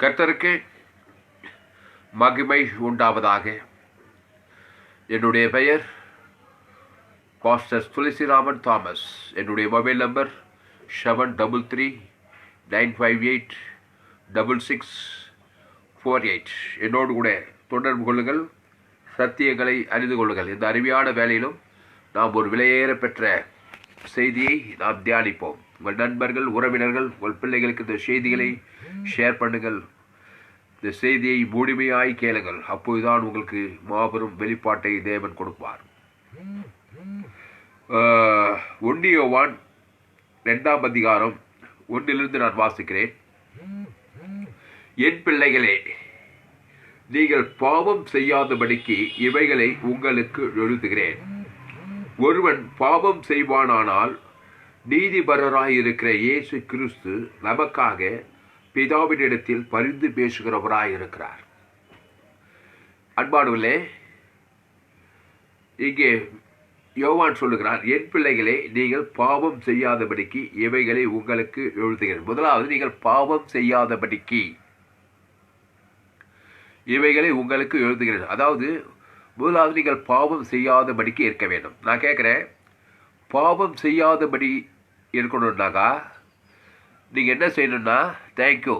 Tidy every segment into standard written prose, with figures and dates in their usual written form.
கர்த்தருக்கு மகிமை உண்டாவதாக. என்னுடைய பெயர் பாஸ்டர் துளசிராமன் தாமஸ். என்னுடைய மொபைல் நம்பர் 7335866648. என்னோடு கூட தொடர்பு கொள்ளுங்கள், சத்தியங்களை அறிந்து கொள்ளுங்கள். இந்த அருமையான வேலையிலும் நாம் ஒரு விலையேற பெற்ற செய்தியை நாம் தியானிப்போம். உங்கள் நண்பர்கள், உறவினர்கள், உங்கள் பிள்ளைகளுக்கு இந்த செய்திகளை ஷேர் பண்ணுங்கள். இந்த செய்தியை முழுமையாய் கேளுங்கள். அப்போதுதான் உங்களுக்கு மாபெரும் வெளிப்பாட்டை தேவன் கொடுப்பார். 1 யோவான் 2ஆம் அதிகாரம் 1 நான் வாசிக்கிறேன். என் பிள்ளைகளே, நீங்கள் பாவம் செய்யாதபடிக்கு இவைகளை உங்களுக்கு எழுதுகிறேன். ஒருவன் பாவம் செய்வானானால் நீதிபரராயிருக்கிற இயேசு கிறிஸ்து நமக்காக பிதாவினிடத்தில் பரிந்து பேசுகிறவராயிருக்கிறார். அன்பானவர்களே, இங்கே யோவான் சொல்லுகிறார், என் பிள்ளைகளே, நீங்கள் பாவம் செய்யாதபடிக்கு இவைகளை உங்களுக்கு எழுதுகிறேன். முதலாவது, நீங்கள் பாவம் செய்யாதபடிக்கு இவைகளை உங்களுக்கு எழுதுகிறேன். அதாவது முதலாவது நீங்கள் பாவம் செய்யாதபடிக்கு இருக்க வேண்டும். நான் கேட்குறேன், பாவம் செய்யாதபடி இருக்கணும்னாக்கா நீங்கள் என்ன செய்யணும்னா, தேங்க்யூ,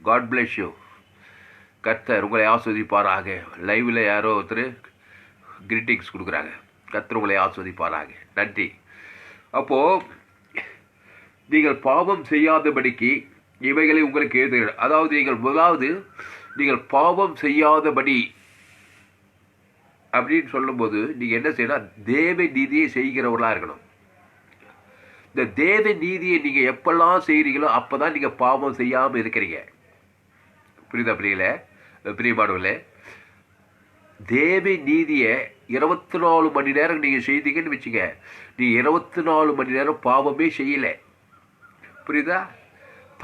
காட் பிளஸ் யூ, கர்த்தர் உங்களை ஆஸ்வதிப்பாராக. லைவில் யாரோ ஒருத்தர் கிரீட்டிங்ஸ் கொடுக்குறாங்க, கர்த்தர் உங்களை ஆஸ்வதிப்பாராக, நன்றி. அப்போது நீங்கள் பாவம் செய்யாதபடிக்கு இவைகளை உங்களுக்கு எழுதுகிறேன். அதாவது நீங்கள் முதலாவது நீங்கள் பாவம் செய்யாதபடி அப்படின்னு சொல்லும்போது நீங்கள் என்ன செய்யணும், தேவ நீதியை செய்கிறவர்களாக இருக்கணும். இந்த தேவ நீதியை நீங்கள் எப்பெல்லாம் செய்கிறீங்களோ அப்போ தான் நீங்கள் பாவம் செய்யாமல் இருக்கிறீங்க. புரியுதா பிள்ளைகளே, பிரியமானவர்களே? தேவ நீதியை 24 மணி நேரம் நீங்கள் செய்தீங்கன்னு வச்சுங்க, நீங்கள் 24 மணி நேரம் பாவமே செய்யலை. புரியுதா?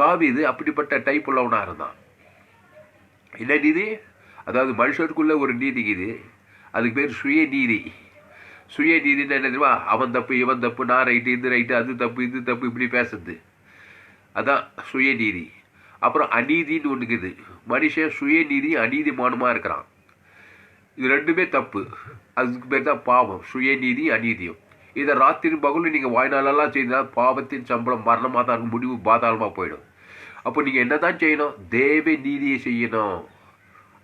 தாவீது அப்படிப்பட்ட டைப் உள்ளவனாக இருந்தான். என்ன நீதி? அதாவது மனுஷருக்குள்ள ஒரு நீதி இது, அதுக்கு பேர் சுயநீதி. சுயநீதின்னு என்ன தெரியுமா? அவன் தப்பு, இவன் தப்பு, நான் ரைட்டு, இது ரைட்டு, அது தப்பு, இது தப்பு, இப்படி பேசுறது, அதான் சுயநீதி. அப்புறம் அநீதின்னு ஒன்று இருக்குது. மனுஷன் சுயநீதி அநீதிமானமாக இருக்கிறான். இது ரெண்டுமே தப்பு. அதுக்கு பேர் தான் பாவம், சுயநீதி அநீதியும். இதை ராத்திரி பகலும் நீங்கள் வாய்நாளெல்லாம் செய்தால் பாவத்தின் சம்பளம் மரணமாக தான் இருக்கும், முடிவு பாதாளமாக போயிடும். அப்போ நீங்கள் என்ன தான் செய்யணும்? தேவ நீதியை செய்யணும்.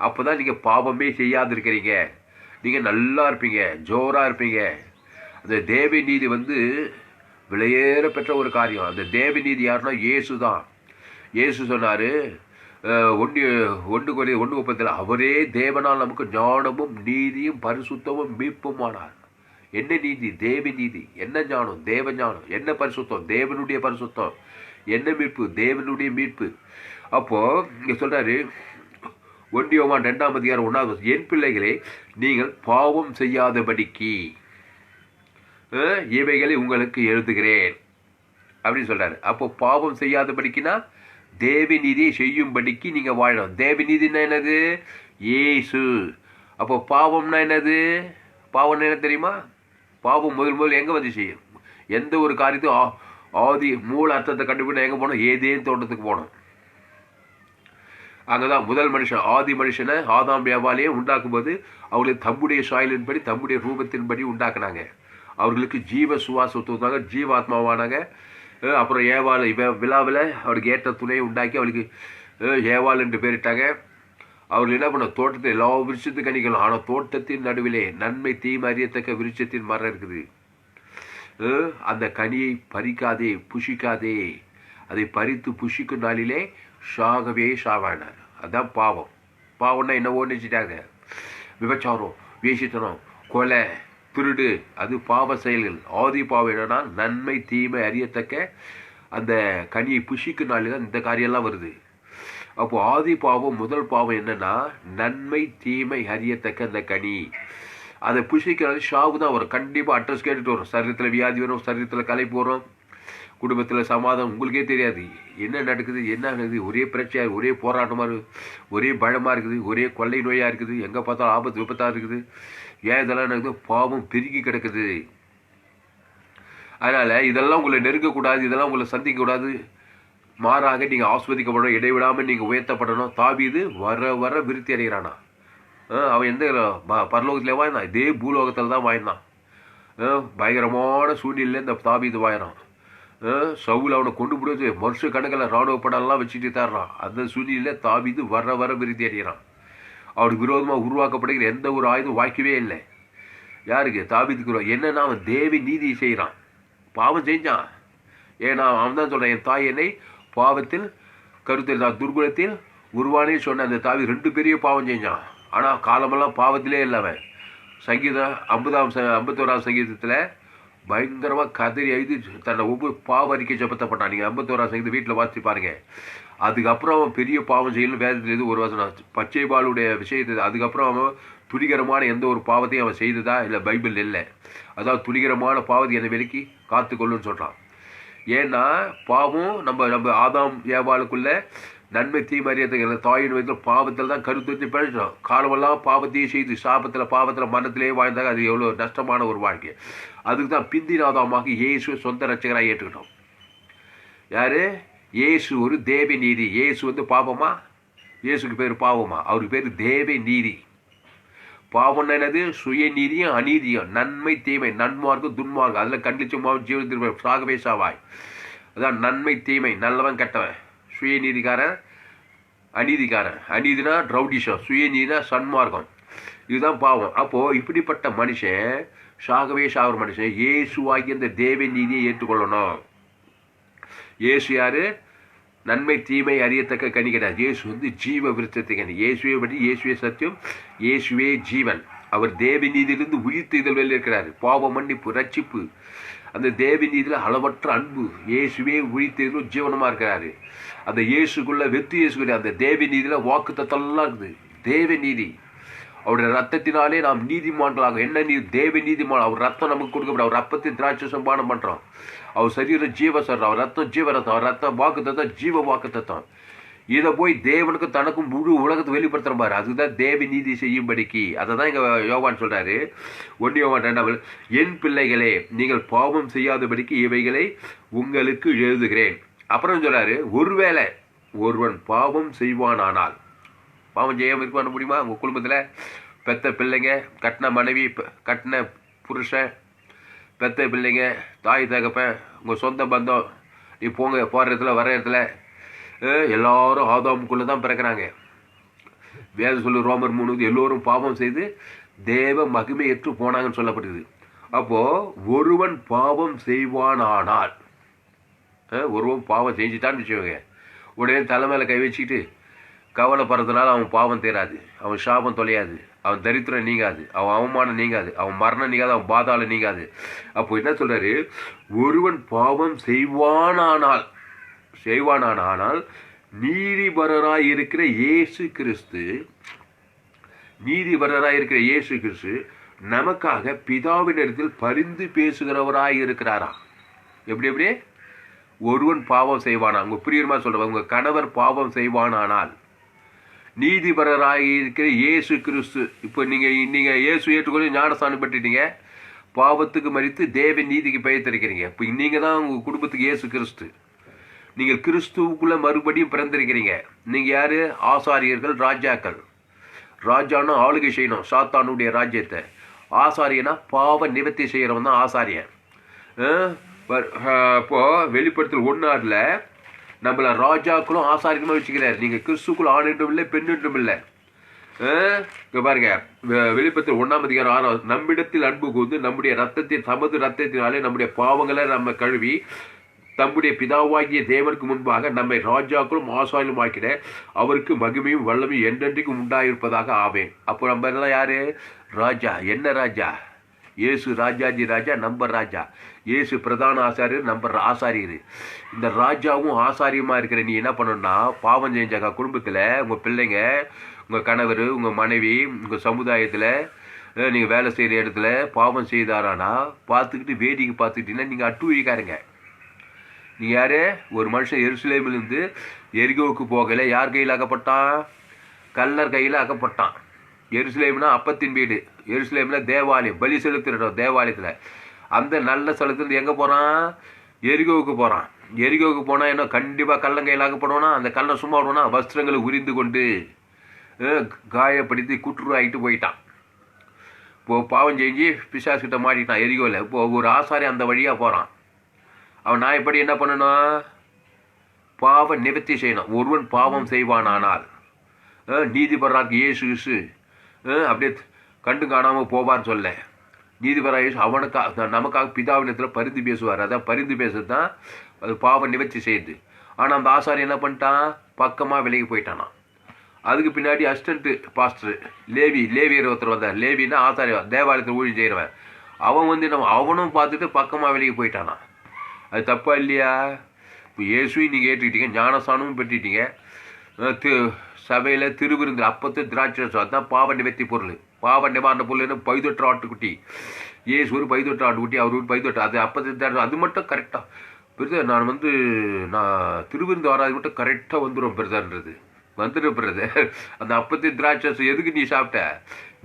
அப்போ தான் நீங்கள் பாவமே செய்யாது இருக்கிறீங்க. நீங்கள் நல்லா இருப்பீங்க, ஜோராக இருப்பீங்க. அந்த தேவ நீதி விலையேற பெற்ற ஒரு காரியம். அந்த தேவ நீதி யாருன்னா இயேசு தான். இயேசு சொன்னார் 1:30, அவரே தேவனால் நமக்கு ஞானமும் நீதியும் பரிசுத்தமும் மீட்புமானார். என்ன நீதி? தேவ நீதி. என்ன ஞானம்? தேவ ஞானம். என்ன பரிசுத்தம்? தேவனுடைய பரிசுத்தம். என்ன மீட்பு? தேவனுடைய மீட்பு. அப்போது இங்கே சொல்கிறாரு 1 யோவான் 2ஆம் அதிகாரம் 1, என் பிள்ளைகளே, நீங்கள் பாவம் செய்யாதபடிக்கு இவைகளை உங்களுக்கு எழுதுகிறேன் அப்படின்னு சொல்கிறாரு. அப்போ பாவம் செய்யாதபடிக்குன்னா தேவ நீதியை செய்யும்படிக்கு நீங்கள் வாழணும். தேவ நீதினா என்னது? இயேசு. அப்போ பாவம்னா என்னது? பாவம்னா என்ன தெரியுமா? பாவம் முதல் எங்கே வந்துச்சு? எந்த ஒரு காரியத்தையும் ஆதி மூல அர்த்தத்தை கண்டுபிடினா எங்கே போனோம்? ஏதேன் தோட்டத்துக்கு போனோம். அங்கே தான் முதல் மனுஷன், ஆதி மனுஷனை ஆதாம் ஏவாளையே உண்டாக்கும்போது அவர்களுக்கு தம்முடைய சாயலின்படி தம்முடைய ரூபத்தின்படி உண்டாக்குனாங்க. அவர்களுக்கு ஜீவ சுவாசத்தை வந்தாங்க, ஜீவாத்மாவானாங்க. அப்புறம் ஏவாள் விழாவில் அவருக்கு ஏற்ற துணையை உண்டாக்கி அவளுக்கு ஏவாள் என்று பேரிட்டாங்க. அவர்கள் என்ன பண்ண, தோட்டத்தில் எல்லா விருட்சத்து கனிகளும், ஆனால் தோட்டத்தின் நடுவிலே நன்மை தீமை அறியத்தக்க விருட்சத்தின் மரம் இருக்குது. அந்த கனியை பறிக்காதே, புஷிக்காதே. அதை பறித்து புஷிக்கும் நாளிலே சாகவே சாவானார். அதுதான் பாவம். பாவம்னா என்னவோ நினச்சிட்டாங்க. விபச்சாரம், வேசித்தனம், கொலை, திருடு, அது பாவ செயல்கள். ஆதி பாவம் என்னன்னா நன்மை தீமை அறியத்தக்க அந்த கனியை புஷிக்கும் நாளில் தான் இந்த காரியெல்லாம் வருது. அப்போது ஆதி பாவம், முதல் பாவம் என்னன்னா நன்மை தீமை அறியத்தக்க அந்த கனி. அதை புஷிக்கிறது ஷாவு தான் வரும். கண்டிப்பாக அட்ரஸ் கேட்டுட்டு வரும். சரீரத்தில் வியாதி வரும், சரீரத்தில் களைப்பு வரும், குடும்பத்தில் சமாதானம். உங்களுக்கே தெரியாது என்ன நடக்குது, என்ன ஆகுது. ஒரே பிரச்சனையாக, ஒரே போராட்டமாக இருக்குது, ஒரே பயமாக இருக்குது, ஒரே கொள்ளை நோயாக இருக்குது, எங்கே பார்த்தாலும் ஆபத்து விபத்தாக இருக்குது. ஏன் இதெல்லாம் நடக்குது? பாவம் பெருகி கிடக்குது. அதனால் இதெல்லாம் உங்களை நெருங்கக்கூடாது, இதெல்லாம் உங்களை சந்திக்கக்கூடாது. மாறாக நீங்கள் ஆஸ்வதிக்கப்படணும், இடைவிடாமல் நீங்கள் உயர்த்தப்படணும். தாவீது வர வர விருத்தி அடைகிறானா. அவன் எந்த பரலோகத்திலே வாழ்ந்தான், இதே பூலோகத்தில் தான் வாழ்ந்தான். பயங்கரமான சூழ்நிலையில் இந்த தாவீது வாயிறான். சவுல் அவனை கொண்டு போடுவது வருஷ கணக்கில் இராணுவ படம்லாம் வச்சுட்டு தர்றான். அந்த சூழ்நிலையில் தாவீது வர வர விருத்தி அடைகிறான். அவனுக்கு விரோதமாக உருவாக்கப்படுகிற எந்த ஒரு ஆயுதம் வாய்க்கவே இல்லை. யாருக்கு? தாவீதுக்கு. என்னன்னா அவன் தேவி நீதி செய்கிறான். பாவம் செஞ்சான். ஏன்னா அவன் தான் சொல்கிறான், என் தாய் என்னை பாவத்தில் கருத்தில் நான் துர்குணத்தில் உருவானே சொன்ன அந்த தாவி 2 பெரிய பாவம் செஞ்சான். ஆனால் காலமெல்லாம் பாவத்திலே இல்லை அவன். சங்கீதம் 51ஆம் சங்கீதத்தில் பயங்கரமாக கதறி எழுதி தன்னை ஒவ்வொரு பாவ அறிக்கை ஜபத்தப்பட்டான். நீங்கள் 51ஆம் சங்கீதம் வீட்டில் வாசித்து பாருங்க. அதுக்கப்புறம் அவன் பெரிய பாவம் செய்யணும் வேதத்தில் எது ஒரு வசனம் பச்சை பாலுடைய விஷயத்தை. அதுக்கப்புறம் அவன் துணிகரமான எந்த ஒரு பாவத்தையும் அவன் செய்ததா இல்லை பைபிள் இல்லை. அதாவது துணிகரமான பாவத்தை என்னை விலக்கி காத்துக்கொள்ளுன்னு சொல்கிறான். ஏன்னா பாவம் நம்ம ஆதாம் ஏவாளுக்குள்ள நன்மை தீமறியத்துக்கு தாயின் வயதில் பாவத்தில் தான் கருத்து பிழைச்சோம். காலமெல்லாம் பாவத்தையும் செய்து பாவத்தில் மரணத்திலே வாழ்ந்தாங்க. அது எவ்வளோ நஷ்டமான ஒரு வாழ்க்கை. அதுக்கு தான் பிந்தின ஆதாமாக இயேசு சொந்த ரட்சகராக ஏற்றுக்கிட்டோம். யார்? இயேசு ஒரு தேவ நீதி. இயேசு பாவமா? இயேசுக்கு பேர் பாவமா? அவருக்கு பேர் தேவ நீதி. பாவம் என்னது? சுயநீதியும் அநீதியும், நன்மை தீமை, நன்மார்க்கும் துன்மார்க்கும். அதில் கண்டிச்சு ஜீவனத்திற்கு சாகவே சாவாய். அதான் நன்மை தீமை, நல்லவன் கெட்டவன், சுயநீதிக்காரன் அநீதிக்காரன். அநீதினா ரவுடிஷம், சுயநீதினா சன்மார்க்கம். இதுதான் பாவம். அப்போது இப்படிப்பட்ட மனுஷன் சாகவே சாகிற மனுஷன் இயேசுவாகி அந்த தேவ நீதியை ஏற்றுக்கொள்ளணும். இயேசு யார்? நன்மை தீமை அறியத்தக்க கனி கிடையாது. இயேசு ஜீவ விருத்தத்தை கனி. இயேசுவே பற்றி இயேசுவே சத்தியம், இயேசுவே ஜீவன். அவர் தேவ நீதியிலிருந்து உயிர்த்தெழுதல் வெளியில் இருக்கிறார். பாவ மன்னிப்பு, ரட்சிப்பு, அந்த தேவ நீதியில் அளவற்ற அன்பு. இயேசுவே உயிர்த்தெழுதலும் ஜீவனமாக இருக்கிறாரு. அந்த இயேசுக்குள்ள வெற்றி இயேசுக்குள்ள அந்த தேவ நீதியில் வாக்குத்தத்தெல்லாம் இருக்குது. தேவ நீதி. அவருடைய ரத்தத்தினாலே நாம் நீதிமான்களாக. என்ன நீதி? தேவ நீதிமான். அவர் ரத்தம் நமக்கு கொடுக்கப்படும். அவர் ரத்தத்தை திராட்சை சம்பானம் பண்ணுறோம். அவர் சரீரம் ஜீவ சரம், அவர் ரத்தம் ஜீவ ரத்தம், அவர் ரத்தம் வாக்கு தத்தம், ஜீவ வாக்கு தத்தம். இதை போய் தேவனுக்கும் தனக்கும் முழு உலகத்தை வெளிப்படுத்துகிற பாரு. அதுதான் தேவ நீதி செய்யும்படிக்கு. அதை தான் இங்கே யோவான் சொல்கிறாரு. 1 யோவான் 2 என் பிள்ளைகளே, நீங்கள் பாவம் செய்யாதபடிக்கு இவைகளை உங்களுக்கு எழுதுகிறேன். அப்புறம் சொல்கிறாரு, ஒருவேளை ஒருவன் பாவம் செய்வானானால். பாவம் செய்யாமல் இருக்க பண்ண முடியுமா? உங்கள் குடும்பத்தில் பெத்த பிள்ளைங்க, கட்டின மனைவி, கட்டின புருஷன், பெத்த பிள்ளைங்க, தாய் தகப்பன், உங்கள் சொந்த பந்தம், நீ போகிற இடத்துல வர இடத்துல எல்லாரும் ஆதாமுக்குள்ளே தான் பிறக்கிறாங்க. வேதம் சொல்லு ரோமர் 3 எல்லோரும் பாவம் செய்து தேவ மகிமையற்று போனாங்கன்னு சொல்லப்படுது. அப்போது ஒருவன் பாவம் செய்வானானால், ஒருவன் பாவம் செஞ்சுட்டான்னு வச்சுக்கோங்க, உடனே தலைமையில கை வச்சுக்கிட்டு கவலைப்படுறதுனால அவன் பாவம் தீராது, அவன் சாபம் தொலையாது, அவன் தரித்திரம் நீங்காது, அவன் அவமானம் நீங்காது, அவன் மரணம் நீங்காது, அவன் பாதாளம் நீங்காது. அப்போ என்ன சொல்றாரு? ஒருவன் பாவம் செய்வானானால் நீதிபரராய் இருக்கிற இயேசு கிறிஸ்து நமக்காக பிதாவினிடத்தில் பரிந்து பேசுகிறவராய் இருக்கிறாரா? எப்படி? ஒருவன் பாவம் செய்வானா? உங்க பிரியமா சொல்ற, உங்க கணவர் பாவம் செய்வானானால் நீதிபரராக இருக்கிற இயேசு கிறிஸ்து. இப்போ நீங்க இயேசு ஏற்றுக்கொண்டு ஞானஸ்தானம் பெற்றுட்டீங்க, பாவத்துக்கு மறித்து தேவ நீதிக்கு பெயர் தெரிக்கிறீங்க. இப்போ நீங்க தான் உங்க குடும்பத்துக்கு இயேசு கிறிஸ்து. நீங்கள் கிறிஸ்துவுக்குள்ள மறுபடியும் பிறந்திருக்கிறீங்க. நீங்க யாரு? ஆசாரியர்கள், ராஜாக்கள். ராஜானா ஆளுகை செய்யணும் சாத்தானுடைய ராஜ்யத்தை. ஆசாரியனா பாவ நிவர்த்தி செய்கிறவன் தான் ஆசாரியன். இப்போ வெளிப்படுத்தல் 1:6 நம்மளை ராஜாக்களும் ஆசாரியர்களும் வச்சுக்கிறார். நீங்கள் கிறிஸ்துக்குள் ஆண் என்றும் இல்லை, பெண் என்றும் இல்லை. இங்கே பாருங்க, வெளிப்படுத்தல் 1:6 நம்மிடத்தில் அன்பு கூர்ந்து நம்முடைய தமது ரத்தத்தினாலே நம்முடைய பாவங்களை நம்ம கழுவி தம்முடைய பிதாவாகிய தேவனுக்கு முன்பாக நம்மை ராஜாக்களும் ஆசாரியும் ஆக்கிட அவருக்கு மகிமையும் வல்லமையும் என்றென்றைக்கும் உண்டாயிருப்பதாக ஆவேன். அப்போ நம்ம எல்லாம் யாரு? ராஜா. என்ன ராஜா? இயேசு ராஜாஜி ராஜா, நம்ம ராஜா. இயேசு பிரதான ஆசாரியர், நம்ம ஆசாரியர். இந்த ராஜாவும் ஆசாரியமா இருக்கிற நீ என்ன பண்ணணும்னா, பாவம் செஞ்சாக்கா குடும்பத்தில் உங்கள் பிள்ளைங்க, உங்கள் கணவர், உங்கள் மனைவி, உங்கள் சமுதாயத்தில் நீங்கள் வேலை செய்கிற இடத்துல பாவம் செய்தாரானா பார்த்துக்கிட்டு வேடிக்கை பார்த்துக்கிட்டீங்கன்னா நீங்கள் அட்டுழிக்காருங்க. நீ யாரு? ஒரு மனுஷன் எருசலேமிலிருந்து எரிகோவுக்கு போகல, யார் கையில் அகப்பட்டான்? கல்லர் கையில் அகப்பட்டான். எருசலேம்னா அப்பத்தின் வீடு, எருசலேமில் தேவாலயம், பலி செலுத்துகிற தேவாலயத்தில். அந்த நல்ல ஸ்தலத்துலேருந்து எங்கே போகிறான்? எரிகோவுக்கு போகிறான். எரிகோவுக்கு போனால் என்ன கண்டிப்பாக கள்ளங்கையில் ஆகப்படுவோன்னா, அந்த கள்ளன் சும்மா விடுவோன்னா வஸ்திரங்களை உரிந்து கொண்டு காயப்படுத்தி குற்று ஆகிட்டு போயிட்டான். இப்போது பாவம் செஞ்சு பிசாசுக்கிட்ட மாட்டிட்டான் எரிகோவில். இப்போது ஒரு ஆசாரி அந்த வழியாக போகிறான். அவன் நான் எப்படி என்ன பண்ணணும்? பாவ நிவர்த்தி செய்யணும். ஒருவன் பாவம் செய்வானானால் நீதிபராக இயேசு அப்படியே கண்டு காணாமல் போவார்னு சொல்ல. நீதிபராக இயேசு அவனுக்காக நமக்காக பிதாவினத்தில் பரிந்து பேசுவார். அதான் பரிந்து பேசுறது தான் அது பாவம் நிவர்த்தி செய்யுது. ஆனால் அந்த ஆசாரி என்ன பண்ணிட்டான்? பக்கமாக விலகி போயிட்டானா. அதுக்கு பின்னாடி அசிஸ்டன்ட்டு பாஸ்டர் லேவியர் ஒருத்தர் வந்தார். லேவின்னா ஆசாரி, தேவாலயத்தில் ஊழியம் செய்கிறவன். அவன் அவனும் பார்த்துட்டு பக்கமாக விலகி போயிட்டானா. அது தப்பா இல்லையா? இப்போ இயேசுவையும் நீங்கள் ஏற்றுக்கிட்டீங்க, ஞானஸ்தானமும் பெற்றுட்டீங்க, சபையில் திருவிருந்து அப்பத்து திராட்சரசம், அதுதான் பாவ நிவர்த்தி பொருள். பாவ நிவாரண பொருள் என்ன? பைதொற்ற ஆட்டுக்குட்டி. இயேசு ஒரு பைதொற்ற ஆட்டுக்குட்டி, அவர் ஒரு பைதொற்ற. அது அப்பத்து திராட்சை, அது மட்டும் கரெக்டாக பிரதர். நான் திருவிருந்து வராது மட்டும் கரெக்டாக வந்துடும் பிரதர்ன்றது. வந்துடும் பிரதர். அந்த அப்பத்து திராட்சரசம் எதுக்கு நீ சாப்பிட்ட?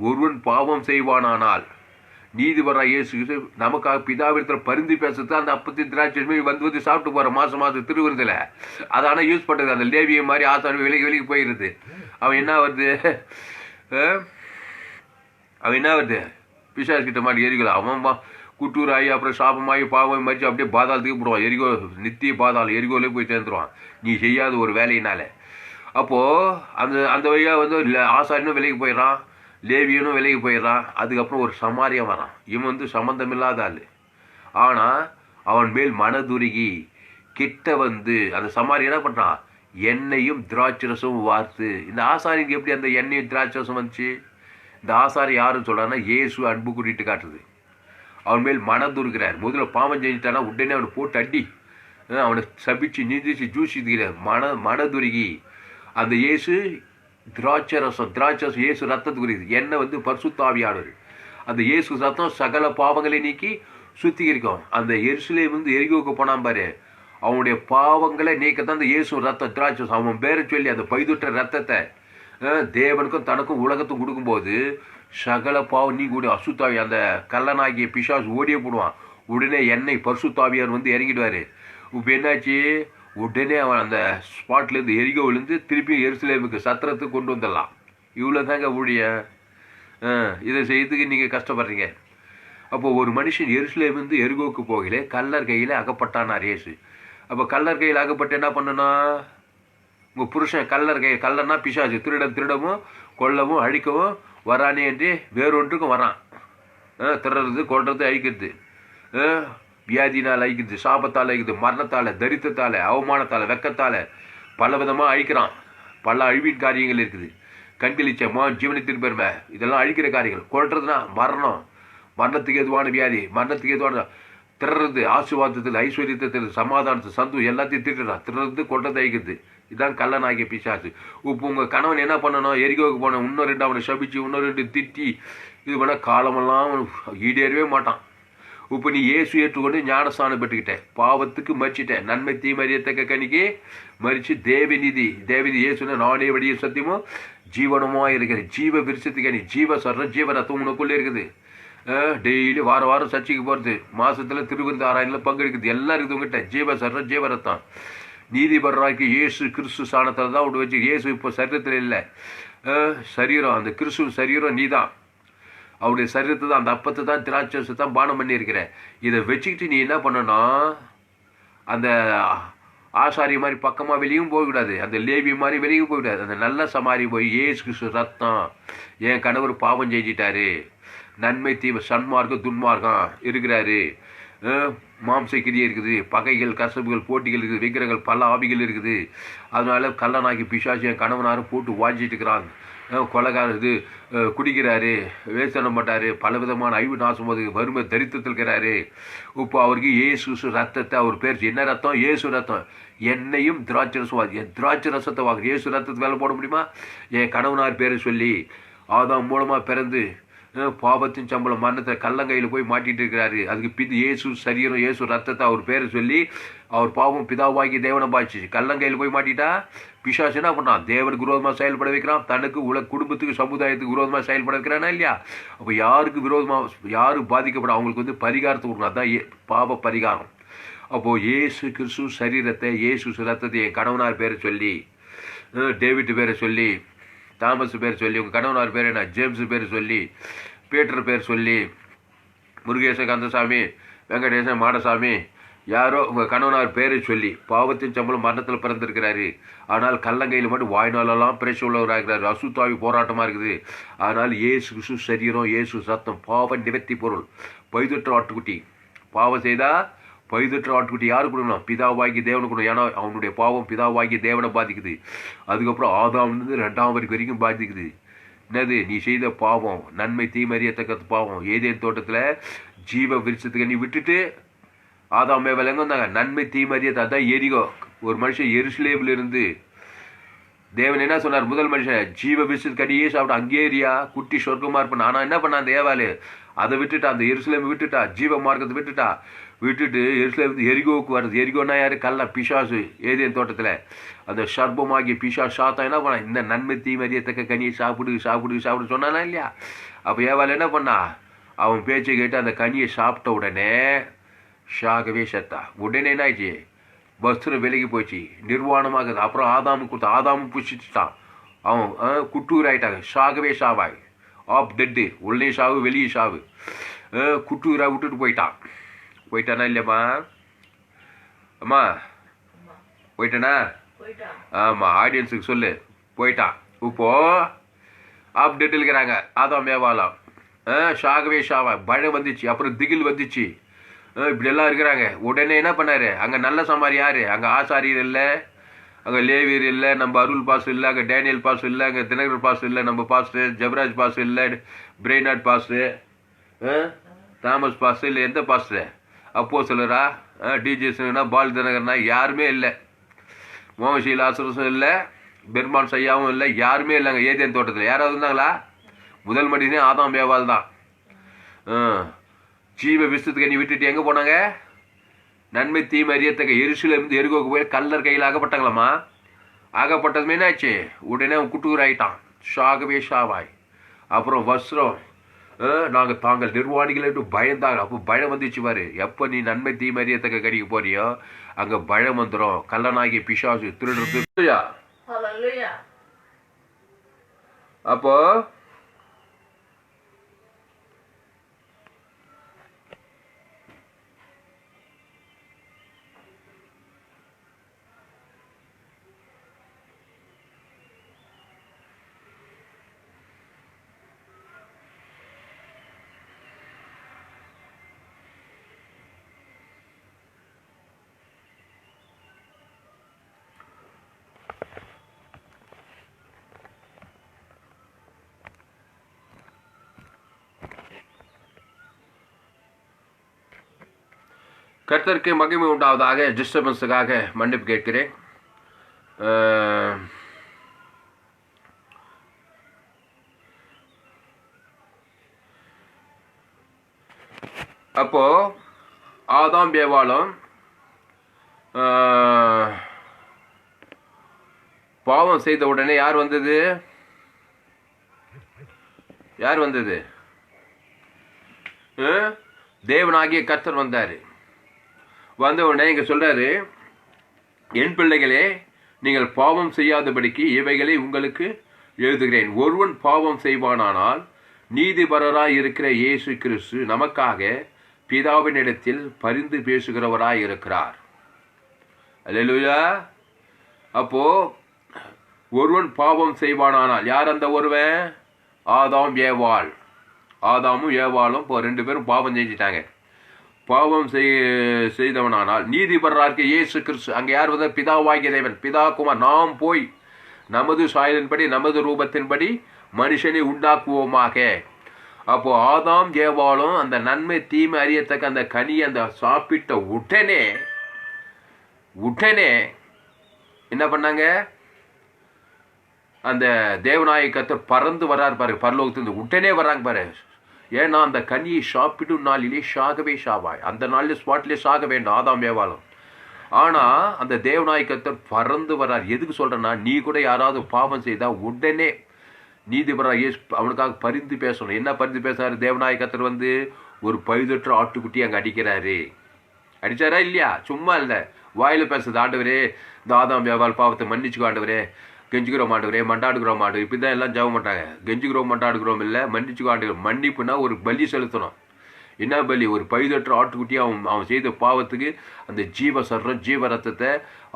ஒருவன் பாவம் செய்வானானால் நீதிபராக இயேசு நமக்காக பிதாவிடத்தில் பரிந்து பேசுறது அந்த அப்பத்தி திராட்சை வந்து சாப்பிட்டு போகிறோம் மாதம் திருவிருந்தில். அது ஆனால் யூஸ் பண்ணுறது அந்த லேவியை மாதிரி ஆசாமி விலகி போயிடுது. அவன் என்ன வருது? பிசாசுக்கிட்ட மாதிரி எரிகோல அவன் குட்டூராகி அப்புறம் சாபமாகி பாவம் மறிச்சு அப்படியே பாதாளத்துக்கு போடுவான். எரிகோ நித்திய பாதாளம், எரிகோலே போய் சேர்ந்துருவான் நீ செய்யாத ஒரு வேலையினால. அப்போது அந்த வழியாக ஆசாரினும் விலகி போயிடறான், லேவியனும் விலகி போயிடறான். அதுக்கப்புறம் ஒரு சமாரியம் வரான். இவன் சம்மந்தமில்லாத ஆள். ஆனால் அவன் மேல் மனதுருகி கிட்ட அந்த சமாரி என்ன பண்ணுறான்? எண்ணெயும் திராட்சரசமும் வார்த்து. இந்த ஆசாரிக்கு எப்படி அந்த எண்ணெயும் திராட்சரசம் வந்துச்சு? இந்த ஆசாரி யாருன்னு சொல்கிறான்னா இயேசு அன்பு கூட்டிகிட்டு காட்டுறது. அவன் மேல் மனதுருகிறார். முதல்ல பாவம் செஞ்சுட்டானா உடனே அவனை போட்டு அடி, அவனை சபிச்சு நீந்திச்சு ஜூசிக்கிறார். மனதுருகி அந்த இயேசு திராட்சரசம் இயேசு ரத்தத்துக்கு இருக்குது. எண்ணெய் பரிசுத்தாவியானவர். அந்த இயேசு ரத்தம் சகல பாவங்களை நீக்கி சுத்திகரிக்கும். அந்த எருசலேம் எரிகோவுக்கு போனான் பாரு, அவனுடைய பாவங்களை நீக்கத்தான் அந்த இயேசு ரத்தம் திராட்சரசம். அவன் பேரை சொல்லி அந்த பைதுற்ற ரத்தத்தை தேவனுக்கும் தனக்கும் உலகத்துக்கும் கொடுக்கும்போது சகல பாவம் நீ கூட அசுத்தாவி அந்த கல்லனாகிய பிசாசு ஓடியே போடுவான். உடனே எண்ணெய் பரிசுத்தாவியார் இறங்கிடுவார். இப்போ என்னாச்சு? உடனே அவன் அந்த ஸ்பாட்லேருந்து எரிகோவிலேருந்து திருப்பி எருசலேமுக்கு சத்திரத்துக்கு கொண்டு வந்துடலாம். இவ்வளோ தாங்க ஊழிய. இதை செய்யறதுக்கு நீங்கள் கஷ்டப்படுறீங்க. அப்போது ஒரு மனுஷன் எருசலேமிருந்து எரிகோவுக்கு போகல கல்லர் கையில் அகப்பட்டானார் இயேசு. அப்போ கல்லர் கையில் அகப்பட்டு என்ன பண்ணணும்? உங்கள் புருஷன் கல்லர்னா பிசாசு, திருடவும் கொல்லவும் அழிக்கவும் வரானே என்று வேறொன்றுக்கும் வரான். திருடுறது, கொல்றது, அழிக்கிறது, வியாதினால் அழிக்கிறது, சாபத்தால் அழிக்கிறது, மரணத்தால், தரித்திரத்தால், அவமானத்தால், வெக்கத்தால் பலவிதமாக அழிக்கிறான். பல அழிவின் காரியங்கள் இருக்குது. கண்களிச்சமா, ஜீவனத்தின் பெருமை, இதெல்லாம் அழிக்கிற காரியங்கள். கொல்றதுனா மரணத்துக்கு எதுவான வியாதி, மரணத்துக்கு எதுவான திறது, ஆசீர்வாதத்தில், ஐஸ்வர்யத்தில், சமாதானத்தில், சந்தோஷம் எல்லாத்தையும் திட்டுறான். கொல்றது, அழிக்கிறது. இதுதான் கல்லனாகிய பிசாசு. இப்போ உங்கள் கணவன் என்ன பண்ணணும்? எரிகோவுக்கு போன இன்னும் 2 அவனை சபிச்சு, இன்னும் 2 திட்டி இது பண்ண காலமெல்லாம் ஈடேறவே மாட்டான். இப்போ நீ இயேசு ஏற்றுக்கொண்டு ஞானஸ்தானம் பெற்றுக்கிட்ட, பாவத்துக்கு மறிச்சிட்டேன், நன்மை தீமறியத்தக்க கணிக்கு மறித்து தேவநீதி இயேசுன்னு நானே வழியும் சத்தியமும் ஜீவனமாக இருக்கிறேன். ஜீவ விருட்சத்துக்கு நீ ஜீவ ரத்தம் உனக்குள்ளே இருக்குது. டெய்லி வாரம் சர்ச்சைக்கு போகிறது, மாதத்தில் திருவிருந்து ஆராயணில் பங்கெடுக்குது, எல்லாம் இருக்குது உங்ககிட்ட. ஜீவ ரத்தம் நீதிபராக்கி இயேசு கிறிஸ்து சாணத்தில் தான் விட்டு வச்சு. இயேசு இப்போ சரீரத்தில் இல்லை, சரீரம், அந்த கிறிஸ்து சரீரம் நீ தான். அவருடைய சரீரத்தை தான், அந்த அப்பத்தை தான், திராட்சை தான் பானம் பண்ணியிருக்கிற. இதை வச்சுக்கிட்டு நீ என்ன பண்ணணும்? அந்த ஆசாரி மாதிரி பக்கமாக வெளியும் போகக்கூடாது, அந்த லேவி மாதிரி வெளியும் போகக்கூடாது. அந்த நல்ல சமாரி போய் இயேசு கிறிஸ்து ரத்தம், என் கணவர் பாவம் செஞ்சிட்டாரு, நன்மை தீவ சன்மார்க்கம் துன்மார்க்கம் இருக்கிறாரு, மாம்சக்கிரியை இருக்குது, பகைகள், கசப்புகள், போட்டிகள் இருக்குது, விக்கிரங்கள், பல ஆவிகள் இருக்குது. அதனால கல்லனாகி பிசாசு என் கணவனாரும் போட்டு வாஞ்சிட்டு இருக்கிறாங்க. கொலைகார குடிக்கிறாரு, வேசனம் பட்டாரு, பலவிதமான அழிவு நாசம் வறுமை தரித்திரத்தில் இருக்கிறாரு. இப்போ அவருக்கு இயேசு ரத்தத்தை, அவர் பேர் என்ன ரத்தம்? இயேசு ரத்தம். என்னையும் திராட்சரசம், என் திராட்சை ரசத்தை வாங்க. இயேசு ரத்தத்துக்கு வேலை போட முடியுமா? என் கணவனார் பேரை சொல்லி ஆதாம் மூலமாக பிறந்து பாவத்தின் சம்பளம் மரணத்தை கல்லங்கையில் போய் மாட்டிகிட்டு இருக்கிறாரு. அதுக்கு இயேசு சரீரம், இயேசு ரத்தத்தை, அவர் பேரை சொல்லி அவர் பாவம் பிதாவாக்கி தேவனை பாய்ச்சி கல்லங்கையில் போய் மாட்டிட்டா பிசாசு என்ன பண்ணான்? தேவனுக்கு விரோதமாக செயல்பட வைக்கிறான், தனக்கு குடும்பத்துக்கு சமுதாயத்துக்கு விரோதமாக செயல்பட வைக்கிறானா இல்லையா? அப்போ யாருக்கு விரோதமாக யாரு பாதிக்கப்படும் அவங்களுக்கு பரிகாரத்தை கொடுக்கணும். அதுதான் பாவ பரிகாரம். அப்போது இயேசு கிறிஸ்து சரீரத்தை, இயேசு ரத்தத்தை என் கணவனார் பேரை சொல்லி, டேவிட் பேரை சொல்லி, தாமஸ் பேர் சொல்லி, உங்கள் கணவனார் பேர் என்ன, ஜேம்ஸ் பேர் சொல்லி, பீட்டர் பேர் சொல்லி, முருகேச கந்தசாமி, வெங்கடேசன் மாடசாமி, யாரோ உங்கள் கணவனார் பேரை சொல்லி, பாவத்தின் சம்பளம் மரணத்தில் பிறந்திருக்கிறாரு, ஆனால் கல்லங்கையில் மட்டும் வாய்நாளெல்லாம் பிரச்சனை உள்ளவராகிறாரு, அசுத்தாவி போராட்டமாக இருக்குது. ஆனால் இயேசு கிறிஸ்து சரீரம், இயேசு சத்தம், பாவ நிவர்த்தி பொருள், பைதொற்ற ஆட்டுக்குட்டி. பாவம் செய்தால் பைதொற்ற ஆட்டுக்குட்டி யாரு கொடுக்கணும்? பிதாவாகி தேவனை கொடுக்கணும். ஏன்னா அவனுடைய பாவம் பிதாவாகி தேவனை பாதிக்குது. அதுக்கப்புறம் ஆதாம்லேருந்து 2ஆம் வரைக்கும் பாதிக்குது. என்னது? நீ செய்த பாவம், நன்மை தீமறியத்தக்க பாவம். ஏதேன் தோட்டத்தில் ஜீவ விருட்சத்துக்கு நீ விட்டுட்டு ஆதாம் ஏவாள் எங்கே வந்தாங்க? நன்மை தீமறியத்தை. அதான் எரிகோ. ஒரு மனுஷன் எருசலேமில் இருந்து தேவன் என்ன சொன்னார்? முதல் மனுஷன் ஜீவ விருட்சத்துக்கு அடியே சாப்பிட்டு அங்கேரியா குட்டி சொர்க்கமாக இருப்பான். ஆனால் என்ன பண்ணா? அந்த ஏவாள் அதை விட்டுட்டா, அந்த எருசலேமை விட்டுட்டா, ஜீவ மார்க்கத்தை விட்டுட்டு எருசலேம் எரிகோவுக்கு வருது. எரிகோனா யார்? கல்ல பிசாசு. ஏதேன் தோட்டத்தில் அந்த சர்ப்பமாகிய பிசாசு சாத்தா என்ன பண்ணா? இந்த நன்மை தீமறியத்தக்க கனியை சாப்பிடு சொன்னானா இல்லையா? அப்போ ஏவாள் என்ன பண்ணா? அவன் பேச்சை கேட்டு அந்த கனியை சாப்பிட்ட உடனே ஷாகவே செத்தா. உடனே என்ன ஆயிடுச்சு? வஸ்திரம் விலகி போச்சு, நிர்வாணமாகுது. அப்புறம் ஆதாமுக்கு கொடுத்தா, ஆதாமும் புஷிச்சுட்டான். அவன் குட்டூர் ஆகிட்டாங்க. ஷாகவே ஷாவாய், ஆப் டெட்டு. உள்ளே ஷாவு, வெளியே ஷாவு. குட்டூராக விட்டுட்டு போயிட்டானா இல்லையம்மா? அம்மா போயிட்டானா? ஆமாம், ஆடியன்ஸுக்கு சொல்லு, போயிட்டான். இப்போ ஆப் டெட்டு இருக்கிறாங்க ஆதாம் ஏவாளாம். ஷாகவே ஷாவா. பயம் வந்துச்சு, அப்புறம் திகில் வந்துச்சு. இப்படியெல்லாம் இருக்கிறாங்க. உடனே என்ன பண்ணார்? அங்கே நல்ல சமாரி யார்? அங்கே ஆசாரியர் இல்லை, அங்கே லேவியர் இல்லை, நம்ம அருள் பாஸ் இல்லை, அங்கே டேனியல் பாஸ் இல்லை, அங்கே தினகர் பாஸ் இல்லை, நம்ம பாஸ்டர் ஜபராஜ் பாஸ் இல்லை, பிரெய்னாட் பாஸ்டர், தாமஸ் பாஸ்டர் இல்லை. எந்த பாஸ்டர்? அப்போ சிலரா, டிஜிஎஸ்னா, பால் தினகர்னா யாருமே இல்லை. மோகன்ஷீல் ஆசுரசும் இல்லை, பெருமான் சையாவும் இல்லை, யாருமே இல்லைங்க. ஏதேன் தோட்டத்தில் யாராவது இருந்தாங்களா? முதல் மனிதனே ஆதாம் ஏவாள் தான். ஜீவ விசுத்துக்கு நீ விட்டுட்டு எங்கே போனாங்க? நன்மை தீமை அறியத்தக்க எருசலேமிருந்து எரிகோவுக்கு போய் கல்லர் கையில் ஆகப்பட்டாங்களாம்மா. ஆகப்பட்டதுமே என்ன ஆச்சு? உடனே அவன் குட்டூர் ஆகிட்டான். ஷாகவே ஷாவாய். அப்புறம் வஸ்திரம், நாங்கள் தாங்கள் நிர்வாணிகள் என்று பயந்தாங்க. அப்போ பயம் வந்துச்சு பாரு. எப்போ நீ நன்மை தீமை அறியத்தக்க கடிக்க போறியோ அங்கே பயம் வந்துடும். கல்லனாகிய பிசாசு திருடுறது. அப்போ கர்த்தருக்கு மகிமை உண்டாவதாக. டிஸ்டர்பன்ஸுக்காக மன்னிப்பு கேட்கிறேன். அப்போ ஆதாம் ஏவாளும் பாவம் செய்த உடனே யார் வந்தது? தேவனாகிய கர்த்தர் வந்தார். வந்த உடனே இங்கே சொல்கிறாரு, என் பிள்ளைகளே, நீங்கள் பாவம் செய்யாதபடிக்கு இவைகளை உங்களுக்கு எழுதுகிறேன். ஒருவன் பாவம் செய்வானானால் நீதிபரராய் இருக்கிற இயேசு கிறிஸ்து நமக்காக பிதாவினிடத்தில் பரிந்து பேசுகிறவராய் இருக்கிறார். அல்லேலூயா. அப்போ ஒருவன் பாவம் செய்வானானால் யார் அந்த ஒருவன்? ஆதாம் ஏவாள். ஆதாமும் ஏவாளும் இப்போ 2 பேரும் பாவம் செஞ்சிட்டாங்க. பாவம் செய்தவனானால் நீதிபரராக இயேசு கிறிஸ்து. அங்கே யார் வந்த? பிதாவாகிய தேவன், பிதா குமார். நாம் போய் நமது சாயலின்படி நமது ரூபத்தின்படி மனுஷனை உண்டாக்குவோமாக. அப்போ ஆதாம் ஏவாளும் அந்த நன்மை தீமை அறியத்தக்க அந்த கனி அந்த சாப்பிட்ட உடனே என்ன பண்ணாங்க? அந்த தேவநாயக கர்த்தர் பறந்து வர்றாரு பாரு, பரலோகத்திலிருந்து உடனே வர்றாங்க பாரு. ஏன்னா அந்த கனியை சாப்பிடும் நாளிலே ஷாகவே ஷாவாய். அந்த நாளில் ஸ்பாட்லேயே சாக வேண்டும் ஆதாம் ஏவாளும். ஆனால் அந்த தேவநாயக கர்த்தர் பறந்து வர்றார். எதுக்கு சொல்கிறேன்னா, நீ கூட யாராவது பாவம் செய்தால் உடனே நீதிபரராக இயேசு அவனுக்காக பரிந்து பேசணும். என்ன பரிந்து பேசுறாரு? தேவநாயக கர்த்தர் வந்து ஒரு பழுதற்ற ஆட்டுக்குட்டி அங்கே அடிக்கிறாரு. அடிச்சாரா இல்லையா? சும்மா இல்லை, வாயில் பேசுறது. ஆண்டவரே இந்த ஆதாம் வியாபார பாவத்தை மன்னிச்சுக்கோ ஆண்டவரே, கெஞ்சுக்கிறோம் ஆண்டவரே, மண்டாடுக்கிறோம் ஆண்டவர். இப்படி தான் எல்லாம் ஜெபம் பண்ணுறாங்க. கெஞ்சுக்கிறோம் மண்டாடுக்கிறோம் இல்லை, மன்னிச்சுக்கோ ஆண்டவர். மன்னிப்புனா ஒரு பலி செலுத்தணும். என்ன பலி? ஒரு பழுதற்ற ஆட்டுக்குட்டி. அவன் செய்த பாவத்துக்கு அந்த ஜீவ ரத்தத்தை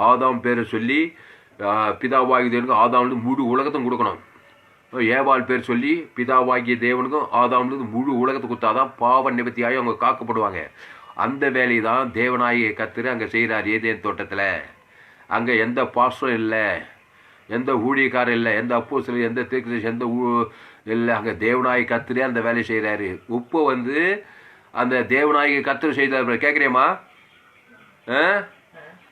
ஆதாம் பேரை சொல்லி பிதாவாகிய தேவனுக்கு ஆதாம்லேருந்து முழு உலகத்தும் கொடுக்கணும். ஏவாள் பேர் சொல்லி பிதாவாகிய தேவனுக்கும் ஆதாம்லேருந்து முழு உலகத்தை கொடுத்தாதான் பாவ நிவர்த்தியாகி அவங்க காக்கப்படுவாங்க. அந்த வேலையை தான் தேவனாகிய கர்த்தர் அங்கே செய்கிறார் ஏதேன் தோட்டத்தில். அங்கே எந்த பாஸ்டரும் இல்லை, எந்த ஊழியக்காரர் இல்லை, எந்த அப்போஸ்தலர், எந்த தீர்க்கதரிசி, எந்த இல்லை. அங்கே தேவனாகிய கர்த்தரே அந்த வேலையை செய்கிறாரு. இப்போ அந்த தேவனாகிய கர்த்தர் செய்தார். கேட்குறியம்மா?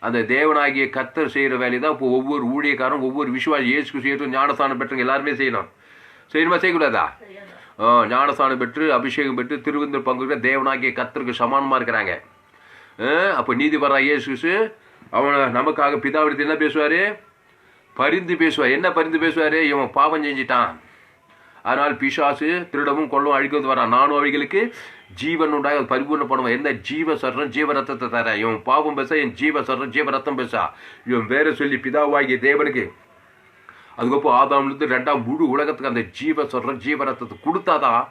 அந்த தேவனாகிய கர்த்தர் செய்கிற வேலையை தான் இப்போ ஒவ்வொரு ஊழியக்காரும் ஒவ்வொரு விசுவாசி இயேசுக்கு செய்யட்டும், ஞானஸ்தானம் பெற்றவங்க எல்லாருமே செய்யணும். செய்யணுமா செய்யக்கூடாதா? ஞானஸ்தானம் பெற்று அபிஷேகம் பெற்று திருவிருந்தில் பங்குற தேவனாகிய கர்த்தருக்கு சமானமாக இருக்கிறாங்க. அப்போ நீதிபரா இயேசு அவனை நமக்காக பிதாவிடத்தில் என்ன பேசுவார்? பரிந்து பேசுவார். என்ன பரிந்து பேசுவார்? இவன் பாவம் செஞ்சிட்டான், அதனால் பிசாசு திருடவும் கொள்ளவும் அழிக்கிறது வரான், நானும் அவைகளுக்கு ஜீவன் உண்டாக பரிபூர்ணம் பண்ணுவேன். என்ன ஜீவ ரத்தத்தை தரேன். இவன் பாவம் பேச என் ஜீவ ரத்தம் பேசா. இவன் வேற சொல்லி பிதாவாகிய தேவனுக்கு அதுக்கப்புறம் ஆதாம்லேருந்து 2ஆம் முழு உலகத்துக்கு அந்த ஜீவ ரத்தத்தை கொடுத்தாதான்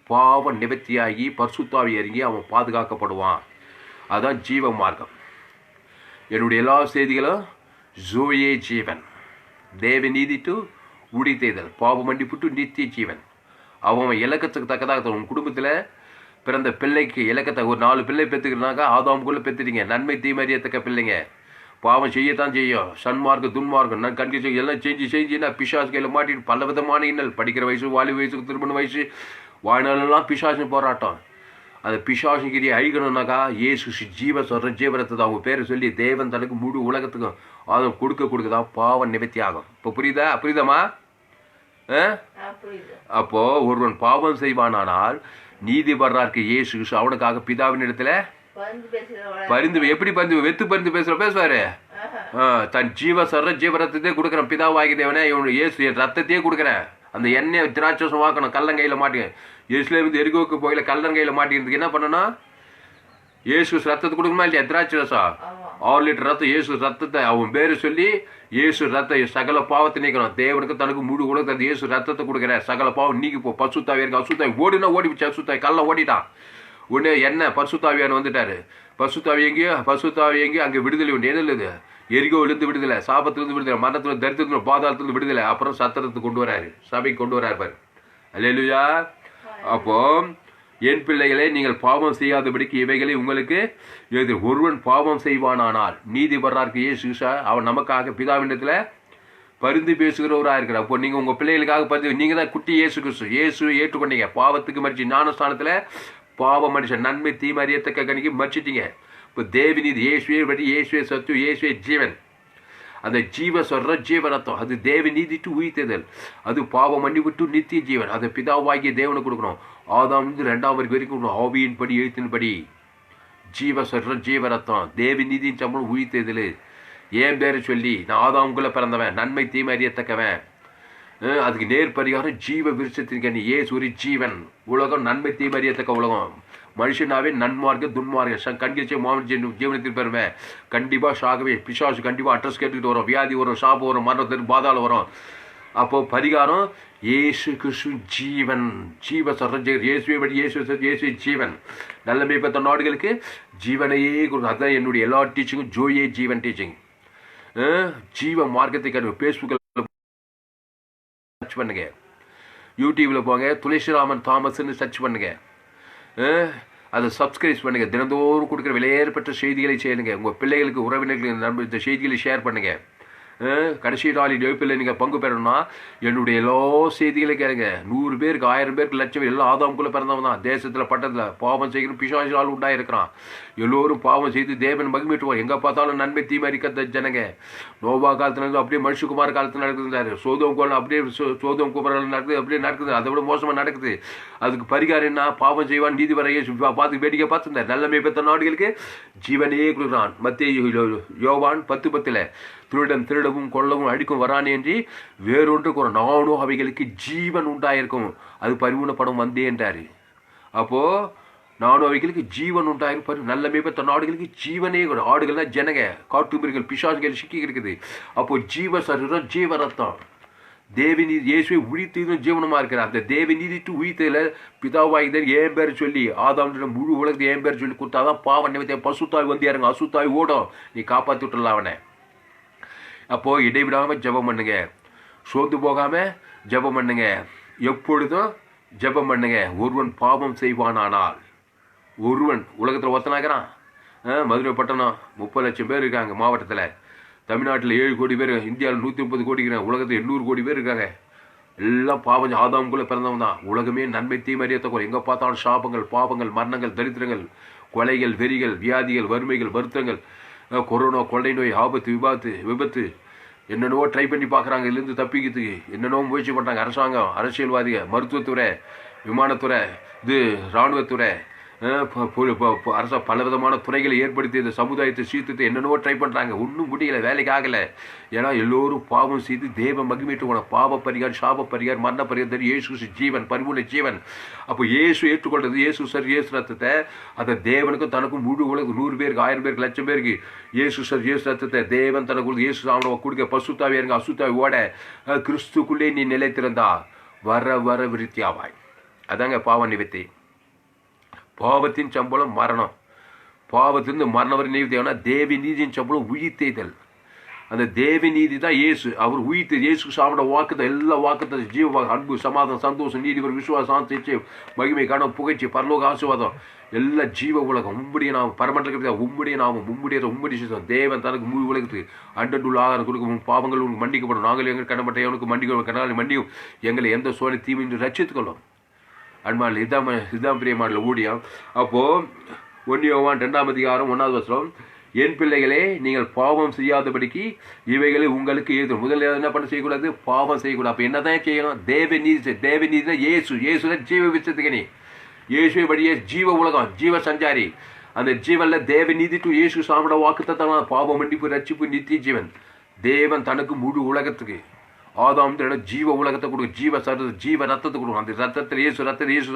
பாவ நிவர்த்தியாகி பரிசுத்தாவி இறங்கி அவன் பாதுகாக்கப்படுவான். அதுதான் ஜீவ மார்க்கம். என்னுடைய எல்லா செய்திகளும் ஜோயே ஜீவன், தேவ நீதி டு உடித்தேதல், பாவ மன்னிப்பு நித்திய ஜீவன். அவன் இலக்கத்துக்கு தக்கதாக உன் குடும்பத்தில் பிறந்த பிள்ளைக்கு இலக்கத்தை ஒரு 4 பிள்ளை பெற்றுக்கிறனாக்கா ஆதாமுக்குள்ளே பெற்றுட்டீங்க. நன்மை தீமறியத்தக்க பிள்ளைங்க. பாவம் செய்யத்தான் செய்யும், சன்மார்க்கம் துன்மார்க்கம் நான் கண்கி எல்லாம் செஞ்சுன்னா பிசாசு கையில் மாட்டிட்டு பல விதமான இன்னல். படிக்கிற வயசு, வாலிப வயசுக்கு திருமண வயசு, வாழ்நாளெல்லாம் பிசாசு போராட்டம். அந்த பிசாசுங்கிரியை அழிக்கணும்னாக்கா இயேசு ஜீவரத்தை அவங்க பேரை சொல்லி தேவன் தனக்கு முழு உலகத்துக்கும் அதை கொடுக்க தான் பாவம் நிவர்த்தி ஆகும். இப்போ புரியுதாம்மா? அப்போ ஒருவன் பாவம் செய்வானால் நீதி வர்றாருக்கு இயேசு அவனுக்காக பிதாவின் இடத்துல பரிந்து. எப்படி பரிந்து? வெத்து பரிந்து பேசுவாரு. தன் ஜீவரத்தையே கொடுக்குறேன் பிதாவாகி தேவனே, இவனு இயேசு என் ரத்தத்தையே கொடுக்குறேன். அந்த எண்ணெய் திராட்சம் வாக்கணும், கல்லங்கையில் மாட்டேங்க. இயேசுலேருந்து எரிகோக்கு போகல கல்லங்கையில் மாட்டிக்கிறதுக்கு என்ன பண்ணணும்? இயேசு ரத்தத்தை கொடுக்கணுமா இல்லையா? திராட்சை ரசம் 6 லிட்டர் ரத்தம். இயேசு ரத்தத்தை அவன் பேர் சொல்லி இயேசு ரத்த சகல பாவத்தை நீக்கணும். தேவனுக்கு தனக்கு முழு உலகத்தை அந்த இயேசு ரத்தத்தை கொடுக்குற சகல பாவம் நீக்கி போ. பசுத்தாவி இருக்கு. அசுத்தாவி ஓடினா ஓடிச்சு. அசுத்தாவி கல்ல ஓடிட்டான். ஒன்று என்ன பசுத்தாவியான வந்துட்டாரு. பசுத்தாவி எங்கேயோ அங்கே விடுதலை உண்டு. எதில்? எரிகோவிலிருந்து விடுதலை, சாபத்திலிருந்து விடுதலை, மரணத்துல தரித்திரத்துல பாதாளத்திலிருந்து விடுதலை, அப்புறம் சத்திரத்தை கொண்டு வராரு, சபைக்கு கொண்டு வராரு பாரு. அல்லேலூயா. அப்போ என் பிள்ளைகளே, நீங்கள் பாவம் செய்யாதபடிக்கு இவைகளை உங்களுக்கு எழுது. ஒருவன் பாவம் செய்வானானால் நீதி வர்றாருக்கு இயேசு அவன் நமக்காக பிதாவிடத்தில் பரிந்து பேசுகிறவராக இருக்கிறார். அப்போ நீங்கள் உங்கள் பிள்ளைகளுக்காக பரிந்து, நீங்கள் தான் குட்டி இயேசு கிறிஸ்து. இயேசு ஏற்றுக்கொண்டீங்க, பாவத்துக்கு மறிச்சு ஞானஸ்தானத்தில் பாவ மனுஷன் நன்மை தீமை அறியத்தக்க கணிக்கு மறிச்சிட்டீங்க. இப்போ தேவநீதி இயேசுவே வழி, இயேசுவே சத்து, இயேசுவே ஜீவன். அந்த ஜீவரத்தம் அது தேவநீதி டு உயிர்த்தேதல், அது பாவ மன்னிப்பு நித்திய ஜீவன். அதை பிதாவாகிய தேவனுக்கு கொடுக்கணும். ஆதாம்லேருந்து 2ஆம் வரைக்கும் ஆவியின்படி எழுத்தின்படி ஜீவரத்தம் தேவநீதியின் சம்பளம் உயிர்த்தேதல். ஏன் பேரை சொல்லி நான் ஆதாமுக்குள்ளே பிறந்தவன், நன்மை தீமை அறியத்தக்கவன். அதுக்கு நேர் பரிகாரம் ஜீவ விருட்சத்தின் கனி. ஏசு ஜீவன். உலகம் நன்மை தீமை அறியத்தக்க உலகம். மனுஷனாவே நன்மார்க்க துன்மார்க்க கண்கிச்சை மாவட்ட ஜீவனத்தில் பெறுவேன். கண்டிப்பாக சாகவே பிசாசு கண்டிப்பாக அட்ரஸ் கேட்டுக்கிட்டு வரும். வியாதி வரும், சாபம் வரும், மரணத்திற்கு பாதாளம் வரும். அப்போ பரிகாரம் இயேசு கிறிஸ்து ஜீவன். இயேசுவை படி இயேசு ஜீவன். நல்ல மேம்பட்ட நாடுகளுக்கு ஜீவனையே கொடுக்கும். அதுதான் என்னுடைய எல்லா டீச்சிங்கும் ஜோயே ஜீவன் டீச்சிங். ஜீவ மார்க்கத்தை கண்டு ஃபேஸ்புக்கில் சர்ச் பண்ணுங்க, யூடியூப்பில் போங்க, துளசிராமன் தாமஸ்ன்னு சர்ச் பண்ணுங்க, அதை சப்ஸ்கிரைப் பண்ணுங்கள். தினந்தோறும் கொடுக்குற விலையேற்பட்ட செய்திகளை செய்யுங்க. உங்கள் பிள்ளைகளுக்கு உறவினர்களுக்கு இந்த செய்திகளை ஷேர் பண்ணுங்கள். கடைசி நாளின் எழுப்பில் நீங்கள் பங்கு பெறணும்னா என்னுடைய எல்லா செய்திகளையும் கேளுங்க. 100 பேருக்கு 1000 பேருக்கு லட்சம் எல்லாம் ஆதாமுக்குள்ளே பிறந்தவன் தான். தேசத்தில் பட்டத்தில் பாவம் செய்கிற பிசாசினால் உண்டாயிருக்கிறான். எல்லோரும் பாவம் செய்து தேவன் மகிமைட்டுவார். எங்கே பார்த்தாலும் நன்மை தீமை அறிக்க ஜனங்க. நோவா காலத்தில் அப்படியே மனுஷகுமார் காலத்தில் நடக்குதுந்தாரு. சோதோம் கோலம் அப்படியே சோதோம் குமாரில் நடக்குது, அப்படியே நடக்குது. அதை விட மோசமாக நடக்குது. அதுக்கு பரிகாரம் என்ன? பாவம் செய்வான் நீதி வரையே பார்த்து வேடிக்கை பார்த்துருந்தார். நல்ல பெற்ற நாடுகளுக்கு ஜீவனையே கொடுக்குறான். மத்திய யோவான் 10:10 திருடவும் கொள்ளவும் அடிக்கும் வரானே என்று வேறொன்றுக்கு ஒரு நானும் அவைகளுக்கு ஜீவன் உண்டாயிருக்கும், அது பரிபூர்ணப்படும் வந்தே என்றாரு. அப்போது நாடு அவைகளுக்கு ஜீவன் உண்டாயிரும் பாரு. நல்ல மேய்ப்பன் தன் ஆடுகளுக்கு ஜீவனே கூட. ஆடுகள்லாம் ஜனங்க, காட்டு மிருகங்கள், பிசாசுகள் சிக்கி இருக்குது. அப்போ ஜீவ சரீரம், ஜீவ ரத்தம். தேவநீதி இயேசுவை உயிர்த்ததும் ஜீவனமா இருக்கிறார். அந்த தேவநீதிட்டு உயிர்த்ததுல பிதாவாகிதான் ஏன் பேர் சொல்லி ஆதாம் முழு உலகத்தை ஏன் பேர் சொல்லி கொடுத்தாதான் பாவ நிமித்த பசுத்தாய் வந்து இறங்க. அசுத்தாய் ஓடும், நீ காப்பாற்றி விட்டுடலாம் அவனை. அப்போ இடைவிடாம ஜெபம் பண்ணுங்க, சோர்ந்து போகாம ஜெபம் பண்ணுங்க, எப்பொழுதும் ஜெபம் பண்ணுங்க. ஒருவன் பாவம் செய்வானானால், ஒருவன் உலகத்தில் ஒத்தனாகிறான். மதுரை பட்டணம் 30 லட்சம் பேர் இருக்காங்க மாவட்டத்தில். தமிழ்நாட்டில் 7 கோடி பேர், இந்தியாவில் 130 கோடி இருக்கிறாங்க, உலகத்தில் 800 கோடி பேர் இருக்காங்க. எல்லாம் பாவம் ஆதாமுக்குள்ளே பிறந்தவன் தான். உலகமே நன்மை தீமறியத்த கூட. எங்கே பார்த்தாலும் சாபங்கள், பாவங்கள், மரணங்கள், தரித்திரங்கள், கொலைகள், வெறிகள், வியாதிகள், வறுமைகள், வருத்தங்கள், கொரோனா, கொள்ளை நோய், ஆபத்து, விபத்து என்னென்னவோ ட்ரை பண்ணி பார்க்குறாங்க. இதுலேருந்து தப்பிக்கிறதுக்கு என்னென்னவோ முயற்சி பண்ணுறாங்க. அரசாங்கம், அரசியல்வாதிகள், மருத்துவத்துறை, விமானத்துறை, இது இராணுவத்துறை, அரச பல விதமான துறைகளை ஏற்படுத்தி இந்த சமுதாயத்தை சீர்திருத்த என்னென்னவோ ட்ரை பண்ணுறாங்க. ஒன்றும் முடியலை, வேலைக்கு ஆகலை. ஏன்னா எல்லோரும் பாவம் செய்து தேவ மகிமைட்டு போன. பாவ பரிகார், சாப பரிகார், மரண பரிகார் தெரியும். இயேசு ஜீவன், பரிபூர்ண ஜீவன். அப்போ இயேசு ஏற்றுக்கொண்டது, இயேசு சார் இயேசு ரத்தத்தை, அதை தேவனுக்கும் தனக்கும் முழு உலகம் 100 பேருக்கு, 1000 பேருக்கு, லட்சம் பேருக்கு இயேசு சார் இயேசு ரத்தத்தை தேவன் தனக்கு இயேசு அவனை கொடுக்க. பசுத்தாவே இருங்க, அசுத்தாவி ஓட, கிறிஸ்துக்குள்ளே நீ நிலைத்திருந்தா வர வர விருத்தியாவாய். அதாங்க பாவ நிவர்த்தி. பாவத்தின் சம்பளம் மரணம். பாவத்திலிருந்து மரணம் வரை நீதினா தேவி நீதியின் சம்பளம் உயிர்த்தெய்தல். அந்த தேவி நீதி தான் இயேசு. அவர் உயிர்த்து இயேசு சாப்பிட வாக்குத்த எல்லா வாக்குத்த ஜீவ, அன்பு, சமாதானம், சந்தோஷம், நீதி, விசுவாசம், மகிமை, கணம், புகழ்ச்சி, பரலோக ஆசீர்வாதம், எல்லா ஜீவ உலகம் உம்முடைய நாமம், பரமண்டல உம்முடைய நாமம், உம்முடைய சித்தம். தேவன் தனக்கு முழு உலகத்துக்கு அண்டண்டுள்ள ஆகாரம் கொடுக்கும். பாவங்கள் உங்களுக்கு மன்னிக்கப்படும். நாங்கள் எங்கள் கடன்பட்ட எவனுக்கு மன்னிக்கும். எங்களை எந்த சோழ தீமையை ரட்சித்துக்கொள்ளும். அன்பால் இதான் பிரியமான ஊழியம். அப்போது 1 யோவான் 2ஆம் அதிகாரம் 1வது வசனம், என் பிள்ளைகளே நீங்கள் பாவம் செய்யாதபடிக்கு இவைகளை உங்களுக்கு எழுதும். முதல்ல என்ன பண்ண செய்யக்கூடாது? பாவம் செய்யக்கூடாது. அப்போ என்ன தான் செய்யணும்? தேவ நீதினா இயேசுதான் ஜீவ விசத்துக்கு. நீ இயேசுவை வழியே ஜீவ உலகம், ஜீவ சஞ்சாரி. அந்த ஜீவனில் தேவ நீதி டு இயேசு சாப்பிட வாக்குத்தான் பாவம் மன்னிப்பு, ரட்சிப்பு, நித்திய ஜீவன். தேவன் தனக்கு முழு உலகத்துக்கு ஆதாம் ஜீவ உலகத்தை கொடுக்கும், ஜீவ ரத்தத்தை கொடுக்கணும். அந்த ரத்தத்தில் இயேசு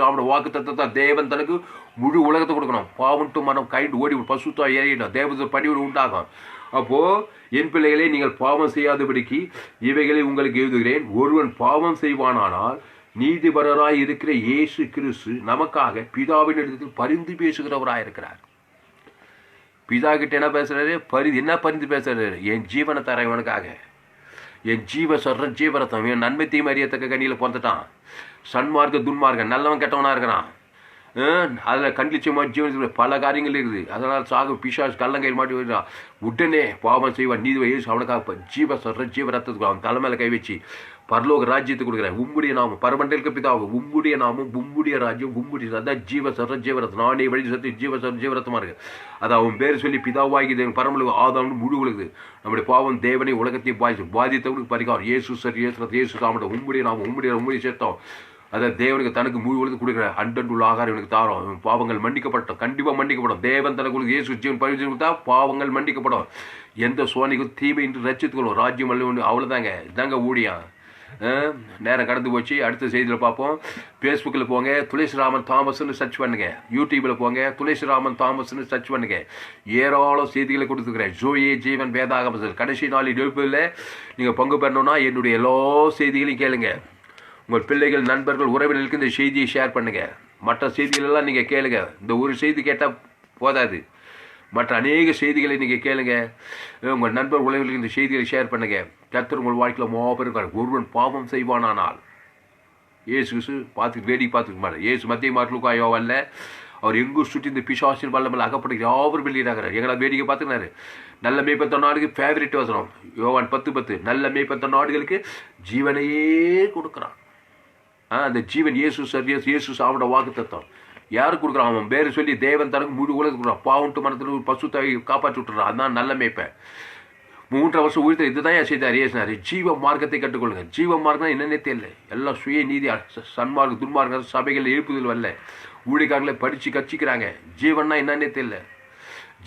சாப்பிட வாக்கு தத்தத்தை தேவன் தனக்கு முழு உலகத்தை கொடுக்கணும். பாவன்ட்டு மனம் கைண்டு ஓடி பசுத்தா ஏறிடும், தேவத்தை பணியோடு உண்டாகும். அப்போது என் பிள்ளைகளே நீங்கள் பாவம் செய்யாதபடிக்கு இவைகளை உங்களுக்கு எழுதுகிறேன். ஒருவன் பாவம் செய்வானானால் நீதிபரராய் இருக்கிற இயேசு கிறிஸ்து நமக்காக பிதாவின் இடத்தில் பரிந்து பேசுகிறவராயிருக்கிறார். பிதா கிட்ட என்ன பேசுறாரு? என்ன பரிந்து பேசுறாரு? என் ஜீவனை தர இவனுக்காக, என் ஜீவ சொல்கிறேன் ஜீவரத்தம். என் நன்மை தீமை அறியத்தக்க கண்ணியில் பிறந்துட்டான். சன்மார்க்க துன்மார்க்க நல்லவன் கெட்டவனாக இருக்கிறான். அதில் கண்டிச்சமாக ஜீவனத்தில் பல காரியங்கள் இருக்குது. அதனால் சாகு பிசாஸ் கல்லங்கை மாட்டி வருகிறான். உடனே பாவம் செய்வான். நீதி வயசு அவனுக்காக ஜீவ சொல்கிறேன் ஜீவரத்துக்கு அவன் தலைமையில் கை வச்சு பரலோக ராஜ்யத்தை கொடுக்குறேன். உம்முடைய நாமம் பரமண்டலுக்கு பிதாவும், உம்முடைய நாமம், உம்முடைய ராஜ்யம், உம்முடைய அதான் ஜீவ சொல்கிறேன் ஜீவரத்தம். நானே வழி சத்து ஜீவ சொல்கிற ஜீவரத்தமாக இருக்கு. அது அவன் பேர் சொல்லி பிதாவாகி பரமலுக்கு ஆதாம்னு முழு உலகுது. நம்முடைய பாவம் தேவனை உலகத்தை பாதித்தவனுக்கு பரிகாரம். இயேசு சார் இயேசு சாப்பிட உம்முடைய நாமம், உம்முடைய சேர்த்தோம். அதை தேவனுக்கு தனக்கு முழு உலகத்தை கொடுக்குற. அண்டண்டுள்ள ஆகாரம் இவனுக்கு தாரோம். பாவங்கள் மன்னிக்கப்பட்டோம், கண்டிப்பாக மன்னிக்கப்படும். தேவன் தனக்கு இயேசு ஜீவன் பரிசு கொடுத்தா பாவங்கள் மன்னிக்கப்படும். எந்த சோனிக்கும் தீமை என்று ரட்சித்துக்கொள்ளும். ராஜ்யம் அல்ல ஒன்று. அவ்வளோதாங்க. இதாங்க ஊழியம். நேரம் கடந்து போச்சு. அடுத்த செய்தியில் பார்ப்போம். ஃபேஸ்புக்கில் போங்க, துளசிராமன் தாமஸ்ன்னு சர்ச் பண்ணுங்க. யூடியூப்பில் போங்க, துளசிராமன் தாமஸ்ன்னு சர்ச் பண்ணுங்க. ஏராளம் செய்திகளை கொடுத்துருக்கிறேன். ஜோயே ஜீவன் வேதாகம கடைசி நாளில் எழுப்பில் நீங்கள் பங்கு பெறணும்னா என்னுடைய எல்லா செய்திகளையும் கேளுங்க. உங்கள் பிள்ளைகள், நண்பர்கள், உறவினர்களுக்கு இந்த செய்தியை ஷேர் பண்ணுங்கள். மற்ற செய்திகளெல்லாம் நீங்கள் கேளுங்க. இந்த ஒரு செய்தி கேட்டால் போதாது, மற்ற அநேக செய்திகளை நீங்கள் கேளுங்க. உங்கள் நண்பர் உறவினர்களுக்கு இந்த செய்திகளை ஷேர் பண்ணுங்கள். கர்த்தர் உங்கள் வாழ்க்கையில் மாபெரும். ஒருவன் பாவம் செய்வானானால் இயேசு பார்த்துக்க மாட்டார். இயேசு மத்திய மார்க்லூக்கா யோவான்ல அவர் எங்கும் சுற்றி இந்த பிசாசின் வல்லமையில் அகப்பட்டு யாவரும் வெளியிடாகிறார். எங்களை வேடிக்கை பார்த்துக்கினாரு. நல்ல மேய்ப்பன் நாடுக்கு ஃபேவரட் வசனம் யோவான் 10:10. நல்ல மேய்ப்பன் நாடுகளுக்கு ஜீவனையே கொடுக்குறான். அந்த ஜீவன் இயேசு சாப்பிட வாக்கு தத்தம் யாருக்கு கொடுக்குறான்? அவன் பேர் சொல்லி தேவன் தனக்கு முழு உலகத்துக்கு கொடுக்குறான். பாவன்ட்டு மனத்தில் ஒரு பசுத்தாவை காப்பாற்றி விட்டுறான். அதுதான் நல்ல மேய்ப்பேன். 3 வருஷம் உயிர்த்த இதுதான் செய்தார் ஏசினார். ஜீவ மார்க்கத்தை கற்றுக்கொள்ளுங்க. ஜீவ மார்க்கம் என்னென்னே தெரியல. எல்லாம் சுய நீதி, சன்மார்க்க, துன்மார்க்க சபைகள் எழுப்புதல் வரல. ஊழியக்காரங்களை படித்து கட்சிக்கிறாங்க. ஜீவன்னா என்னன்னே தெரியல.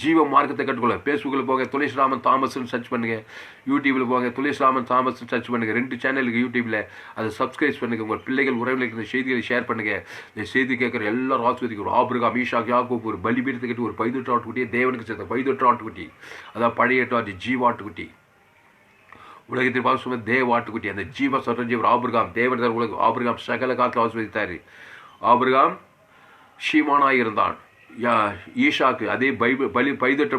ஜீவ மார்க்கத்தை கற்றுக்கொள்ள. ஃபேஸ்புக்கில் போங்க, துளசிராமன் தாமஸ்ன்னு சர்ச் பண்ணுங்கள். யூடியூப்பில் போங்க, துளசிராமன் தாமஸ்ன்னு சர்ச் பண்ணுங்கள். 2 சேனலுக்கு யூடியூப்பில் அதை சப்ஸ்கிரைப் பண்ணுங்கள். உங்கள் பிள்ளைகள் உறவினர்களுக்கு இந்த செய்திகளை ஷேர் பண்ணுங்கள். இந்த செய்தி கேட்குற எல்லாரும் ஆஸ்வதிக்கு ஒரு ஆபிரகாம், ஈசாக், யாக்கோபு ஒரு பலிபீடத்தை கட்டி ஒரு 18 ஆட்டுக்குட்டியை தேவனுக்கு சேர்த்த 18 ஆட்டுக்குட்டி, அதான் பழைய ஆட்டு ஜீவாட்டுக்குட்டி, உலகத்தில் பார்க்க தேவ ஆட்டுக்குட்டி, அந்த ஜீவ சொல்ற ஜீவர் ஆபிரகாம். தேவன் உலக ஆபிரகாம் சகல காலத்தில் ஆஸ்வதித்தார். ஆபிரகாம் ஷீமானாக இருந்தான். ஈஷாக்கு அதே பைதொற்ற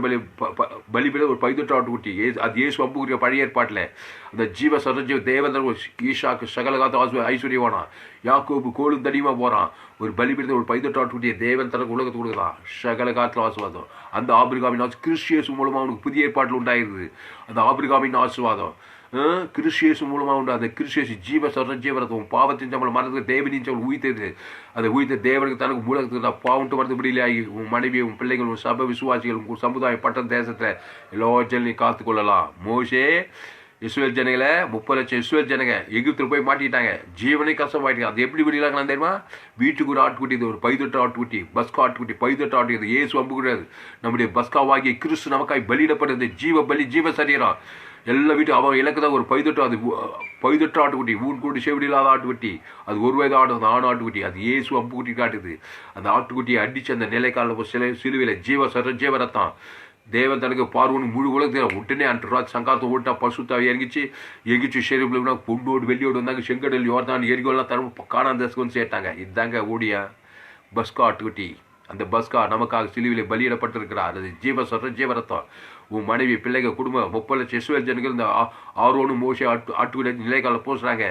பலிபீட ஒரு 18 ஆட்டுக்குட்டி, அது இயேசு அம்புக்குரிய பழைய ஏற்பாட்டில் அந்த ஜீவ சரஜீவ தேவன் ஈஷாக்கு சகல காலத்தில் ஐஸ்வர்யவானா. யாக்கோபு கோலும் தடியமாக போகிறான். ஒரு பலிபீடத்தை ஒரு 18 ஆட்டுக்குட்டியை தேவன் தனக்கு உலகத்துக்கு கொடுக்குறான். சகல காலத்தில் ஆசீர்வாதம். அந்த ஆபிரகாமின் கிறிஸ்டியேசு மூலமாக அவனுக்கு புதிய ஏற்பாட்டில் உண்டாயிருது. அந்த ஆபிரகாமின் ஆசீர்வாதம் கிறிஸ்டியேசு மூலமாக உண்டு. அந்த கிறிஸ்டியேசு ஜீவ சரஜீவரத்தும் பாவத்தின் சம்பளம் மரணத்துக்கு தேவனின் சம்பளம் உயிர்த்தது. அதை உயிர்த்த தேவனுக்கு தனக்கு மூலத்துக்கு பாவன்ட்டு வரது இப்படியிலாகி உன் மனைவி, உன் பிள்ளைகள், உன் சபை விசுவாசிகள், உங்கள் சமுதாயம், பட்டம், தேசத்தை எல்லா ஜனங்களையும் காத்துக்கொள்ளலாம். மோசே இஸ்ரேல் ஜனங்களை 30 லட்சம் இஸ்ரேல் ஜனங்க எகிப்தில் போய் மாட்டிட்டாங்க. ஜீவனை கஷ்டமாயிட்டாங்க. அது எப்படி விடலாங்களா தெரியுமா? வீட்டுக்கு ஒரு ஆட்டுக்குட்டி, இது ஒரு 18 ஆட்டுக்குட்டி, பஸ்கா ஆட்டுக்குட்டி, 18 ஆட்டு, இது ஏசு அம்பு கிடையாது. நம்முடைய பஸ்காவாகிய கிறிஸ்து நமக்காய் பலியிடப்படுறது. ஜீவ பலி, ஜீவ சரீரம். எல்லா வீட்டும் அவன் இலக்கு தான் ஒரு 18, அது 18 ஆட்டுக்குட்டி, ஊன்கூட்டி செவிடி இல்லாத ஆட்டுக்குட்டி, அது 1 வயது ஆடு ஆட்டுக்குட்டி, அது ஏசு அம்புக்குட்டி காட்டுது. அந்த ஆட்டுக்குட்டியை அடிச்சு அந்த நிலைக்கால சிலுவையில் ஜீவ ஜீவரத்தான் தேவன் தனக்கு பார்வனுக்கு முழு உலகத்தில் உடனே அன்று சங்காரத்தை ஓட்டா பசுத்தாவை எகிச்சு ஷெரிபிள்னா பொண்ணோடு வெள்ளியோடு வந்தாங்க. செங்கடல் யோர்தான் எரிகோலாம் தரம் காணாந்தேசத்துக்கு வந்து சேர்த்தாங்க. இதுதாங்க ஓடியா பஸ்கா ஆட்டுக்குட்டி. அந்த பஸ்கா நமக்காக சிலுவையில் பலியிடப்பட்டிருக்கிறார். அது ஜீவரத்தம். உன் மனைவி, பிள்ளைகள், குடும்பம், 30 லட்சம் இஸ்ரேல் ஜனங்கள் இந்த ஆரோனும் மோசே ஆட்டுக்குடி நிலைக்கால போசுறாங்க.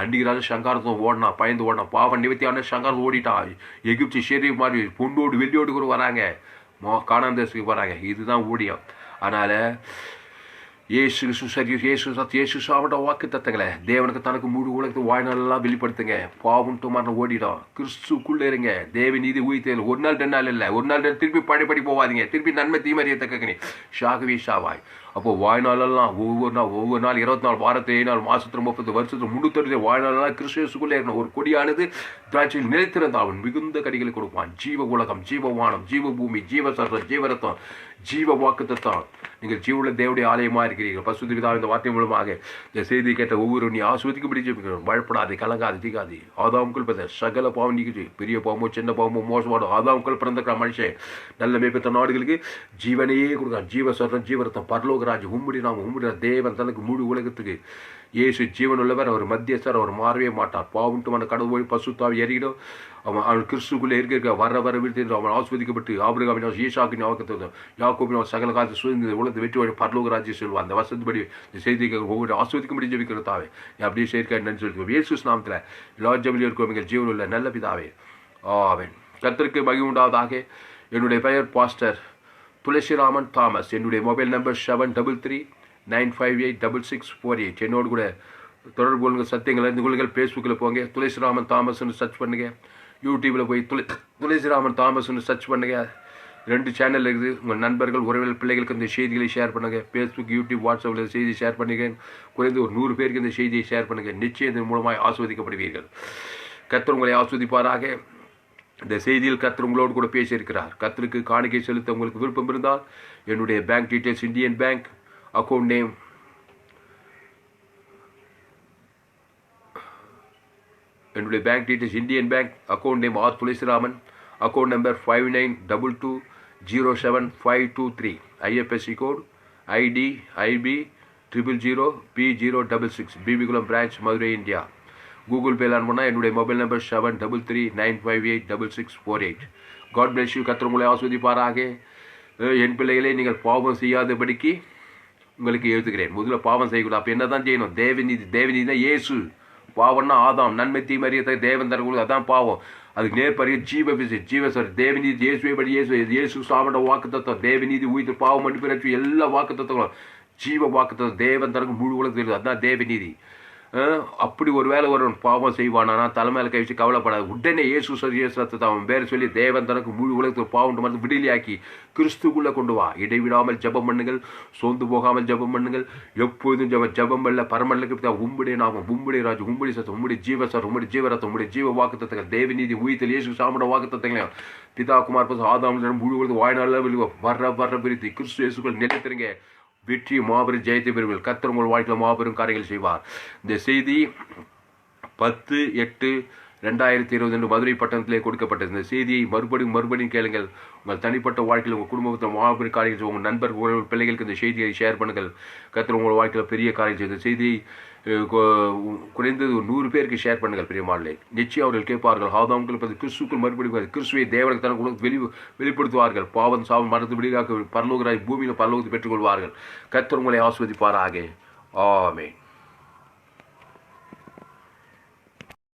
அண்டிகிறாரு சங்காரத்தும் ஓடினான், பயந்து ஓடினான். பாவம் நிவர்த்தியான சங்காரத்தை ஓடிட்டான். எகிப்து ஷெரி மாதிரி பொண்ணோடு வெள்ளியோடு கூட வராங்க, காணாந்தேசத்துக்கு வராங்க. இதுதான் ஊழியம். அதனால இயேசு சாப்பிட்ட வாக்கு தத்தங்களை தேவனுக்கு தனக்கு முழு உலகத்தை வாழ்நாளெல்லாம் வெளிப்படுத்துங்க. பாவம்ட்டு மரணம் ஓடிடும். கிறிஸ்துக்குள்ளே இருங்க. தேவ நீதி உயிர்த்தேன். 1 நாள் 2 நாள் இல்லை, 1 நாள் திருப்பி பழையபடி போவாதீங்க. திருப்பி நன்மை தீமறியத்தக்கனி ஷாகவே ஷாவாய். அப்போ வாழ்நாளெல்லாம் ஒவ்வொரு நாள் 24 வாரத்தில் 7 நாள், மாசத்துல 30, வருஷத்துல 360 வாழ்நாளெல்லாம் கிறிஸ்துக்குள்ளே இருக்கணும். ஒரு கொடியானது திராட்சையில் நிலைத்திருந்தால் அவன் மிகுந்த கடிகளை கொடுப்பான். ஜீவ உலகம், ஜீவ வானம், ஜீவ பூமி, ஜீவ சர்வம், ஜீவரத்தம், ஜீவ வாக்குத்தத்தம். நீங்கள் ஜீவுள்ள தேவடைய ஆலயமாக இருக்கிறீர்கள். பசுத்த பிதாவின் இந்த வார்த்தை மூலமாக இந்த செய்தி கேட்ட ஒவ்வொரு நீ ஆஸ்வதிக்கும்படி ஜெபிக்கணும். பயப்படாது, கலங்காது, தீக்காது. ஆதாமுக்குள் பிறந்த சகல பாவம் நீக்குது. பெரிய பாவமோ சின்ன பாவமோ மோசமானோ ஆதாமுக்குள் பிறந்த மனுஷன் நல்ல மேற்பட்ட நாடுகளுக்கு ஜீவனையே கொடுக்குறான். ஜீவ சொல்றன், ஜீவரத்தம், பரலோகராஜ் உம்முடி நாம் உம்முடைய தேவன் தனக்கு முழு உலகத்துக்கு இயேசு ஜீவன் உள்ளவர். அவர் மத்தியஸ்தர். அவர் மாறவே மாட்டார். பாவம்ட்டு கடவுள் போய் பசுத்தாவை எறிகிடும். அவன் கிறிஸ்துக்குள்ளே இருக்க வர விழுத்து அவன் ஆஸ்வதிக்கப்பட்டு ஆபிரகாமின் ஈசாக்கின் அவக்கத்தை யாக்கோபின் சகல காலத்தை சுதந்திர உலகத்தை வெற்றி வழி பரலோகராஜ்ய சொல்வான். அந்த வசதிப்படி இந்த செய்திக்கு ஒவ்வொரு ஆஸ்வதிக்கும்படி ஜெபிக்கிறதாவே அப்படியே சேர்க்க நன்றி சொல்லிக்கோ. இயேசு நாமத்தில் எல்லா ஜெபிலும் இருக்கும் எங்கள் ஜீவன் உள்ள நல்ல பிதாவே, ஆமென். கர்த்தருக்கு மகிமை உண்டாவதாக. என்னுடைய பெயர் பாஸ்டர் துளசிராமன் தாமஸ். என்னுடைய மொபைல் நம்பர் 733-958-6648. என்னோடு கூட தொடர்பு கொள்ளுங்க. சத்தியங்கள் அறிந்து கொள்ளுங்கள். ஃபேஸ்புக்கில் போங்க, துளசிராமன் தாமஸ்ன்னு சர்ச் பண்ணுங்கள். யூடியூப்பில் போய் துளசிராமன் தாமஸ்ன்னு சர்ச் பண்ணுங்கள். 2 சேனல் இருக்குது. உங்கள் நண்பர்கள், உறவினர், பிள்ளைகளுக்கு இந்த செய்திகளை ஷேர் பண்ணுங்கள். ஃபேஸ்புக், யூடியூப், வாட்ஸ்அப்பில் செய்தி ஷேர் பண்ணுங்கள். குறைந்து ஒரு 100 பேருக்கு இந்த செய்தியை ஷேர் பண்ணுங்கள். நிச்சயம் இதன் மூலமாக ஆஸ்வதிக்கப்படுவீர்கள். கர்த்தர் உங்களை ஆஸ்வதிப்பாராக. இந்த செய்தியில் கர்த்தர் உங்களோடு கூட பேசியிருக்கிறார். கர்த்தருக்கு காணிக்கை செலுத்த உங்களுக்கு விருப்பம் இருந்தால் என்னுடைய bank details Indian bank, account name என்னுடைய bank details Indian bank, account name R Thulasiraman, account number 5922075523, IFSC code ID IB 000P066, Bibikulam branch, Madurai, India. Google பேல அனுப்புனா என்னுடைய mobile number 7339586648. God bless you. கர்த்தர் உங்களை ஆஸ்வதிப்பாராக. என் பிள்ளைகளே, நீங்கள் பாவம் செய்யாதபடிக்கு உங்களுக்கு எழுதுகிறேன். முதல்ல பாவம் செய்யக்கூடாது. அப்போ என்ன தான் செய்யணும்? தேவநீதி தான் இயேசு. பாவம்னா ஆதாம், நன்மை தீமறியத்தை தேவன் தரக்கூடாது, அதான் பாவம். அதுக்கு நேர்பறிய ஜீவசர் தேவநீதி இயேசுவை படி இயேசு சாமட வாக்கு தத்துவம், தேவநீதி உயிர், பாவம் மன்னிப்பு, எல்லா வாக்கு தத்துவங்களும் ஜீவ வாக்கு தத்துவம் தேவன் தரக்கு முழு உலகத்தில் இருக்குது. அதுதான் தேவநீதி. அப்படி ஒரு வேளை ஒரு பாவம் செய்வானா தலைமையில கை வச்சு கவலைப்படாது. உடனே இயேசு ரத்தத்தை அவன் பேர் சொல்லி தேவன் தனக்கு முழு உலகத்துக்கு பாவம் மருந்து விடுதலையாக்கி கிறிஸ்துக்குள்ளே கொண்டு வா. இடைவிடாமல் ஜெபம் பண்ணுங்கள், சோர்ந்து போகாமல் ஜெபம் பண்ணுங்கள். எப்போதும் ஜெபம் பண்ணல பரமண்டலுக்கு உம்முடைய நாமம், உம்முடைய ராஜ்யம், உம்முடைய சத்தம், உம்முடைய ஜீவசர், உம்முடைய ஜீவரத்தம், உம்முடைய ஜீவ வாக்குத்தத்தங்கள், தேவநீதி உயிர்த்தல், இயேசு சாமட வாக்குத்தத்தங்களையும் பிதா குமார் ஆதாம் முழு உலகத்து வாழ்நாளில் வர்ற பிரித்து கிறிஸ்து இயேசுக்குள் நிலைத்திருங்க. வெற்றி மாபெரும் ஜெயத்தை பெறுவீர்கள். கர்த்தர் உங்கள் வாழ்க்கையில் மாபெரும் காரியங்கள் செய்வார். இந்த செய்தி 10/8/2020 மதுரை பட்டணத்திலே கொடுக்கப்பட்டது. இந்த செய்தியை மறுபடியும் கேளுங்கள். உங்கள் தனிப்பட்ட வாழ்க்கையில் உங்கள் குடும்பத்தில் மாபெரும் காரியங்கள், உங்கள் நண்பர் உங்கள் பிள்ளைகளுக்கு இந்த செய்தியை ஷேர் பண்ணுங்கள். கர்த்தர் உங்கள் வாழ்க்கையில் பெரிய காரியம் செய்த செய்தி குறைந்தது 100 பேருக்கு ஷேர் பண்ணுங்கள். பிரியமானே, நிச்சயம் அவர்கள் கேட்பார்கள். ஆதாம்கள் கிறிஸ்துக்குள் மறுபடியும் கிறிஸ்துவை தேவனுக்கு தனக்கு வெளிப்படுத்துவார்கள். பாவம் சாவம் மறந்து விடுகாக்க பரலோகராய் பூமியில் பரலோகத்தை பெற்றுக்கொள்வார்கள். கர்த்தர் உங்களை ஆஸ்வதிப்பாராக. ஆமென்.